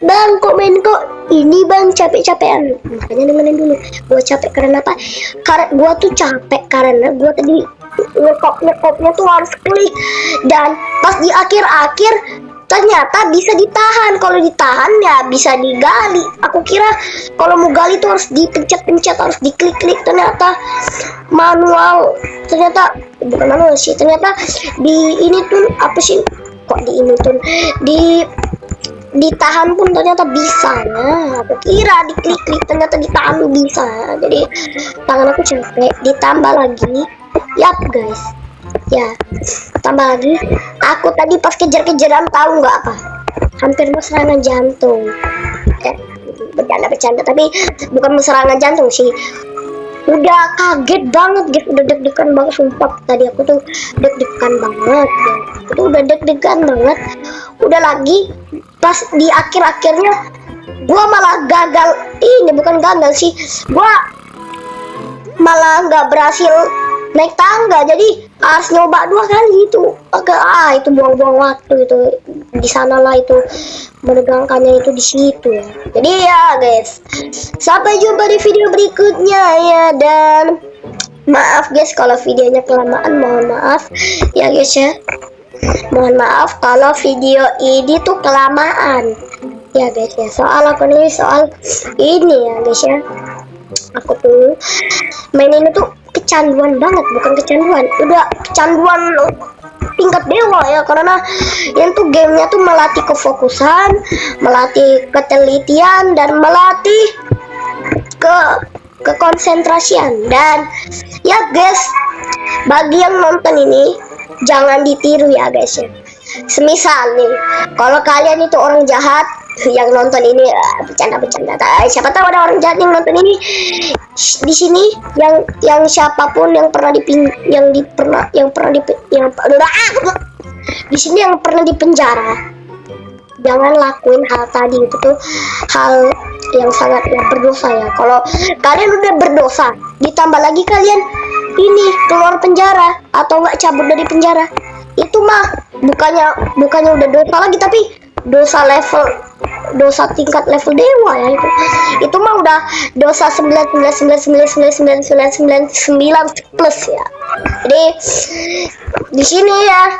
Bang, komen kok ini bang capek-capean. Makanya dengerin dulu, gua capek karena apa? Karena gua tuh capek karena gua tadi nyekopnya tuh harus klik, dan pas di akhir-akhir ternyata bisa ditahan. Kalau ditahan ya bisa digali. Aku kira kalau mau gali tuh harus dipencet-pencet, harus diklik-klik. Ternyata manual, ternyata bukan manual sih, ternyata di ini tuh apa sih, kok di ini tuh ditahan pun ternyata bisa ya. Aku kira diklik-klik, ternyata ditahan bisa. Jadi tangan aku capek, ditambah lagi yap guys ya, tambah lagi aku tadi pas kejar-kejaran, tahu nggak apa, hampir mau serangan jantung. Bercanda tapi bukan serangan jantung sih, udah kaget banget guys, udah deg-degan banget sumpah. Tadi aku tuh deg-degan banget ya. Itu udah deg-degan banget. Udah lagi pas di akhir-akhirnya gua malah gagal. Ini bukan gagal sih, gua malah nggak berhasil naik tangga, jadi harus nyoba 2 kali. Itu agak itu buang-buang waktu itu. Di sanalah itu menegangkannya itu di situ ya. Jadi ya guys, sampai jumpa di video berikutnya ya. Dan maaf guys kalau videonya kelamaan, mohon maaf ya guys ya. Mohon maaf kalau video ini tuh kelamaan ya guys ya. Soal aku nih, soal ini ya guys ya, aku tuh main ini tuh kecanduan banget, bukan kecanduan, udah kecanduan tingkat dewa ya. Karena yang tuh gamenya tuh melatih kefokusan, melatih ketelitian, dan melatih kekonsentrasian. Dan ya guys, bagi yang nonton ini jangan ditiru ya guys ya. Semisal nih, kalau kalian itu orang jahat yang nonton ini, bercanda. Siapa tahu ada orang jahat yang nonton ini di sini, yang siapapun yang pernah di sini yang pernah di penjara, jangan lakuin hal tadi. Itu tuh hal yang sangat berdosa ya. Kalau kalian udah berdosa, ditambah lagi kalian ini keluar penjara atau nggak cabut dari penjara, itu mah bukannya udah dosa lagi, tapi dosa tingkat level dewa ya. Itu mah udah dosa 99999999 plus ya. Jadi di sini ya,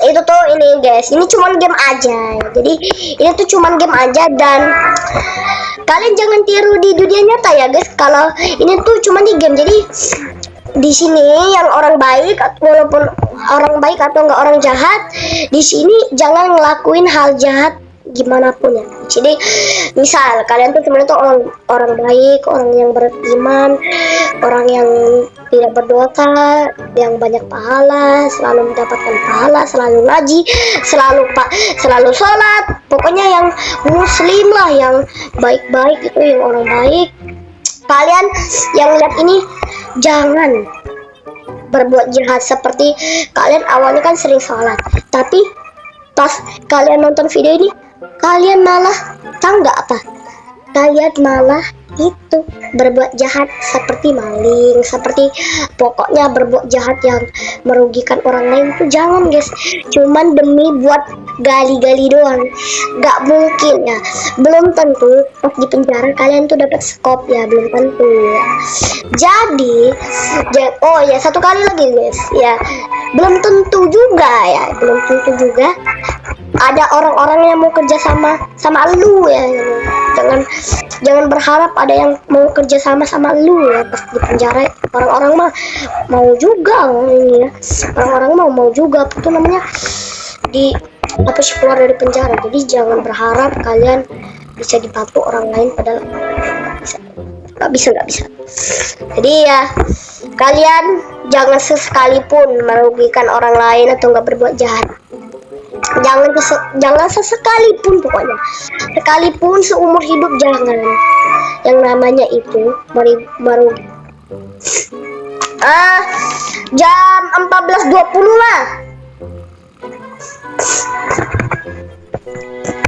itu tuh ini guys, ini cuman game aja ya. Jadi ini tuh cuman game aja, dan kalian jangan tiru di dunia nyata ya guys. Kalau ini tuh cuman di game. Jadi di sini yang orang baik, walaupun orang baik atau enggak orang jahat, di sini jangan ngelakuin hal jahat gimana pun ya. Jadi misal kalian tuh sebenarnya tuh orang baik, orang yang beriman, orang yang tidak berdosa, yang banyak pahala, selalu mendapatkan pahala, selalu ngaji, selalu sholat, pokoknya yang muslim lah, yang baik-baik itu, yang orang baik. Kalian yang lihat ini jangan berbuat jahat. Seperti kalian awalnya kan sering sholat, tapi pas kalian nonton video ini, kalian malah tahu nggak apa? Kalian malah itu berbuat jahat, seperti maling, seperti pokoknya berbuat jahat yang merugikan orang lain. Tuh jangan guys, cuman demi buat gali-gali doang. Nggak mungkin ya, belum tentu pas di penjara kalian tuh dapat skop ya, belum tentu ya. Jadi oh ya, satu kali lagi guys ya, belum tentu juga ada orang-orang yang mau kerja sama lu ya. Jangan berharap ada yang mau kerja sama lu ya pas di penjara. Orang-orang mah mau juga ini ya, orang-orang mau juga itu namanya di apa sih, keluar dari penjara. Jadi jangan berharap kalian bisa dibantu orang lain padahal bisa. nggak bisa. Jadi ya, kalian jangan sesekalipun merugikan orang lain atau nggak berbuat jahat. Jangan sesekalipun, pokoknya sekalipun seumur hidup jangan. Yang namanya itu merugi. Jam 14.20 lah.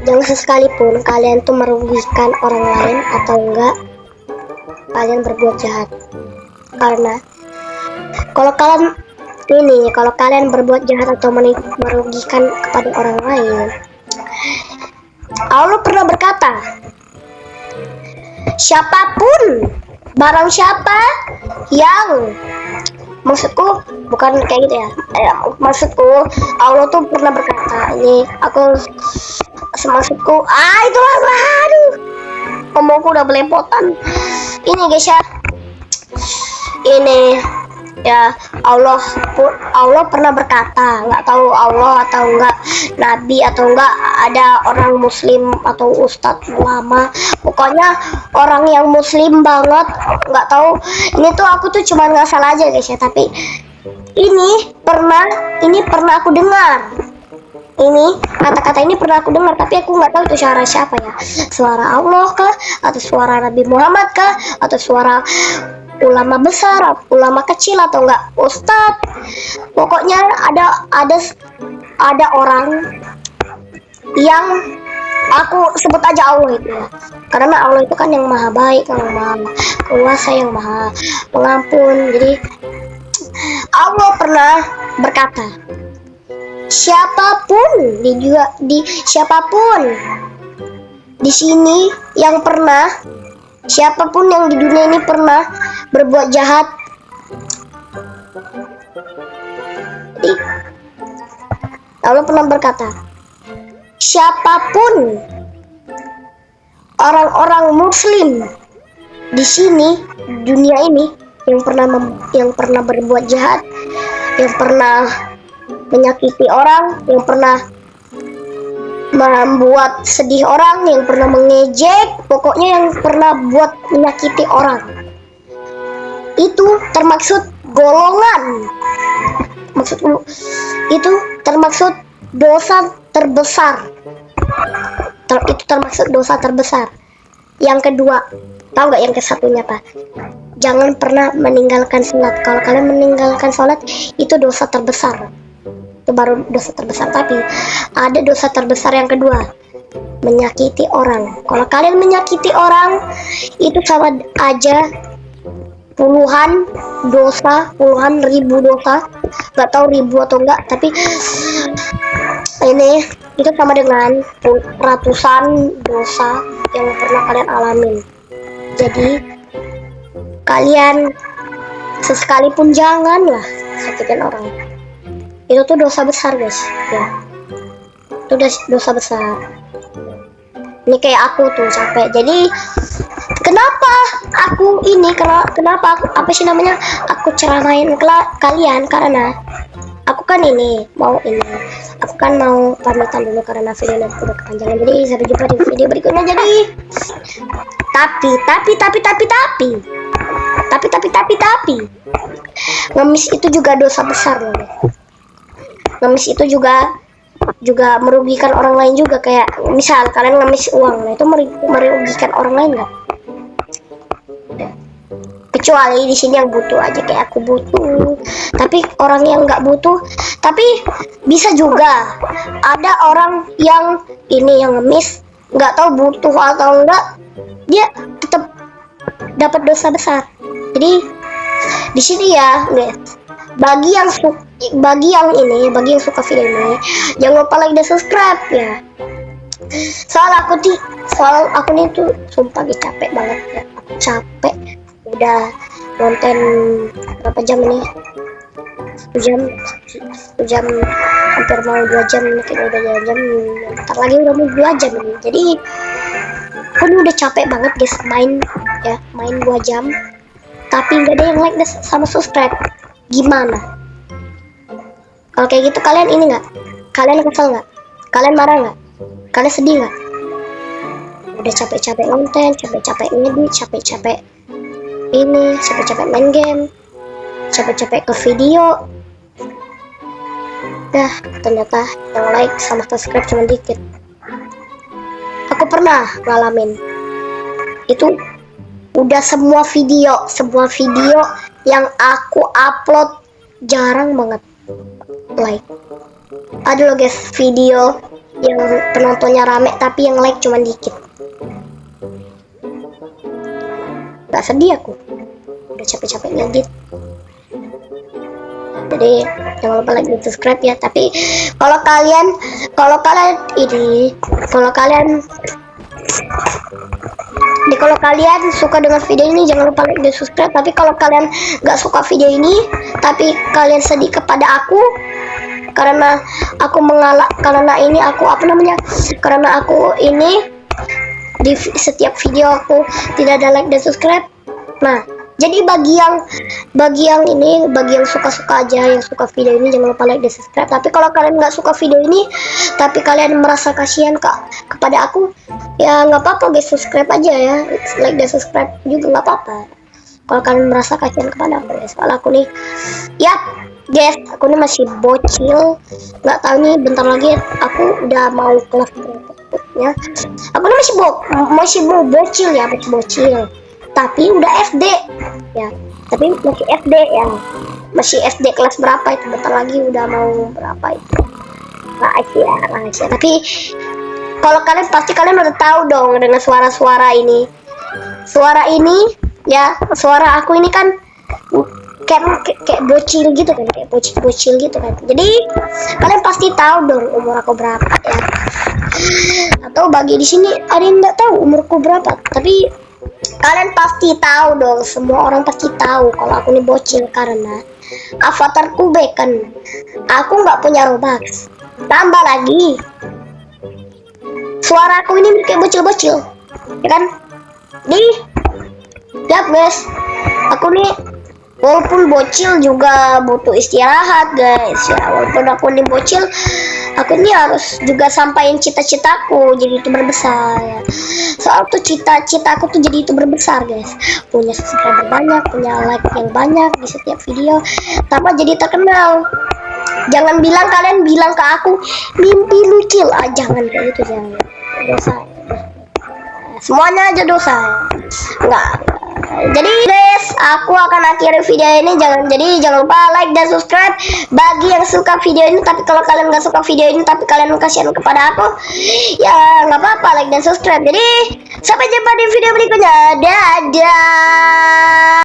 Jangan sesekalipun kalian tuh merugikan orang lain atau enggak kalian berbuat jahat. Karena kalau kalian berbuat jahat atau merugikan kepada orang lain, Allah pernah berkata, siapapun, barang siapa yang, maksudku bukan kayak gitu ya, maksudku Allah tuh pernah berkata, ini aku maksudku itulah, aduh, ngomongku udah belepotan. Ini guys ya, ini ya, Allah pernah berkata, nggak tahu Allah atau enggak nabi atau enggak ada orang muslim atau ustadz ulama, pokoknya orang yang muslim banget, nggak tahu, ini tuh aku tuh cuma ngasal aja guys ya, tapi ini pernah aku dengar. Ini kata-kata ini pernah aku dengar, tapi aku nggak tahu itu suara siapa ya, suara Allah kah, atau suara Nabi Muhammad kah, atau suara ulama besar, ulama kecil, atau enggak ustadz. Pokoknya ada orang yang aku sebut aja Allah itu ya, karena Allah itu kan yang maha baik, yang maha kuasa, yang maha pengampun. Jadi Allah pernah berkata, siapapun di sini yang pernah, siapapun yang di dunia ini pernah berbuat jahat, jadi Allah pernah berkata, siapapun orang-orang muslim di sini dunia ini yang pernah berbuat jahat, yang pernah menyakiti orang, yang pernah membuat sedih orang, yang pernah mengejek, pokoknya yang pernah buat menyakiti orang, itu termaksud golongan, maksudku itu termaksud dosa terbesar. Itu termaksud dosa terbesar. Yang kedua, tahu nggak yang kesatunya apa? Jangan pernah meninggalkan sholat. Kalau kalian meninggalkan sholat, itu dosa terbesar. Itu baru dosa terbesar. Tapi ada dosa terbesar yang kedua, menyakiti orang. Kalau kalian menyakiti orang, itu sama aja puluhan ribu dosa. Nggak tahu ribu atau enggak, tapi ini itu sama dengan ratusan dosa yang pernah kalian alamin. Jadi kalian sesekalipun janganlah sakitin orang. Itu tuh dosa besar guys ya, itu dosa besar. Ini kayak aku tuh capek. Jadi kenapa aku ceramain kalian, karena aku kan aku kan mau pamitan dulu karena video udah kepanjangan. Jadi sampai jumpa di video berikutnya. Jadi tapi ngemis itu juga dosa besar loh. Ngemis itu juga merugikan orang lain juga. Kayak misal kalian ngemis uang, nah itu merugikan orang lain nggak? Kecuali di sini yang butuh aja, kayak aku butuh. Tapi orang yang nggak butuh, tapi bisa juga ada orang yang ngemis, nggak tahu butuh atau enggak, dia tetap dapat dosa besar. Jadi di sini ya guys, bagi yang suka video ini, jangan lupa like dan subscribe ya. Soal aku nih tuh sumpah capek banget ya. Aku capek, udah nonton berapa jam ini? 1 jam hampir mau 2 jam ini, kayaknya udah 2 jam, bentar lagi udah mau 2 jam ini. Jadi aku udah capek banget guys main 2 jam tapi nggak ada yang like sama subscribe. Gimana kalau kayak gitu? Kalian ini nggak? Kalian kesel nggak? Kalian marah nggak? Kalian sedih nggak? Udah capek-capek nonton, capek-capek ngedit, capek-capek ini, capek-capek main game, capek-capek ke video. Dah, ternyata yang like sama subscribe cuma dikit. Aku pernah ngalamin itu, udah semua video yang aku upload jarang banget like. Ada loh guys video yang penontonnya rame tapi yang like cuma dikit. Gak sedih aku, udah capek-capek ngedit. Jadi jangan lupa like dan subscribe ya. Tapi kalau kalian suka dengan video ini jangan lupa like dan subscribe. Tapi kalau kalian nggak suka video ini tapi kalian sedih kepada aku karena aku karena aku ini di setiap video aku tidak ada like dan subscribe. Nah, jadi bagi yang suka-suka aja, yang suka video ini jangan lupa like dan subscribe. Tapi kalau kalian nggak suka video ini tapi kalian merasa kasihan kepada aku, ya nggak apa-apa guys, subscribe aja ya, like dan subscribe juga nggak apa-apa. Kalau kalian merasa kasihan kepada aku ya, soal aku nih, ya guys, aku nih masih bocil, nggak tahu nih bentar lagi aku udah mau kelas berikutnya. Aku nih masih bocil ya, bocil. Tapi udah SD ya, tapi masih SD ya, masih SD kelas berapa itu, bentar lagi udah mau berapa itu, rahasia. Tapi kalau kalian pasti kalian udah tahu dong dengan suara ini ya, suara aku ini kan kayak bocil gitu kan, kayak bocil gitu kan. Jadi kalian pasti tahu dong umur aku berapa ya, atau bagi di sini ada yang nggak tahu umurku berapa, tapi kalian pasti tahu dong, semua orang pasti tahu kalau aku ini bocil karena avatarku bacon. Aku nggak punya Robux. Tambah lagi suara aku ini kayak bocil-bocil, ya kan? Nih, lihat guys, aku nih walaupun bocil juga butuh istirahat guys ya. Walaupun aku nih bocil, aku ini harus juga sampaikan cita-citaku jadi YouTuber besar ya. Soal tuh cita-cita aku tuh jadi YouTuber besar guys, punya subscriber banyak, punya like yang banyak di setiap video, tanpa jadi terkenal. Jangan kalian bilang ke aku mimpi lucil, jangan kayak gitu, jangan, dosa. Semuanya aja dosa, enggak. Jadi guys, aku akan akhiri video ini. Jangan lupa like dan subscribe bagi yang suka video ini. Tapi kalau kalian nggak suka video ini tapi kalian kasihan kepada aku, ya nggak apa-apa, like dan subscribe. Jadi sampai jumpa di video berikutnya. Dadah.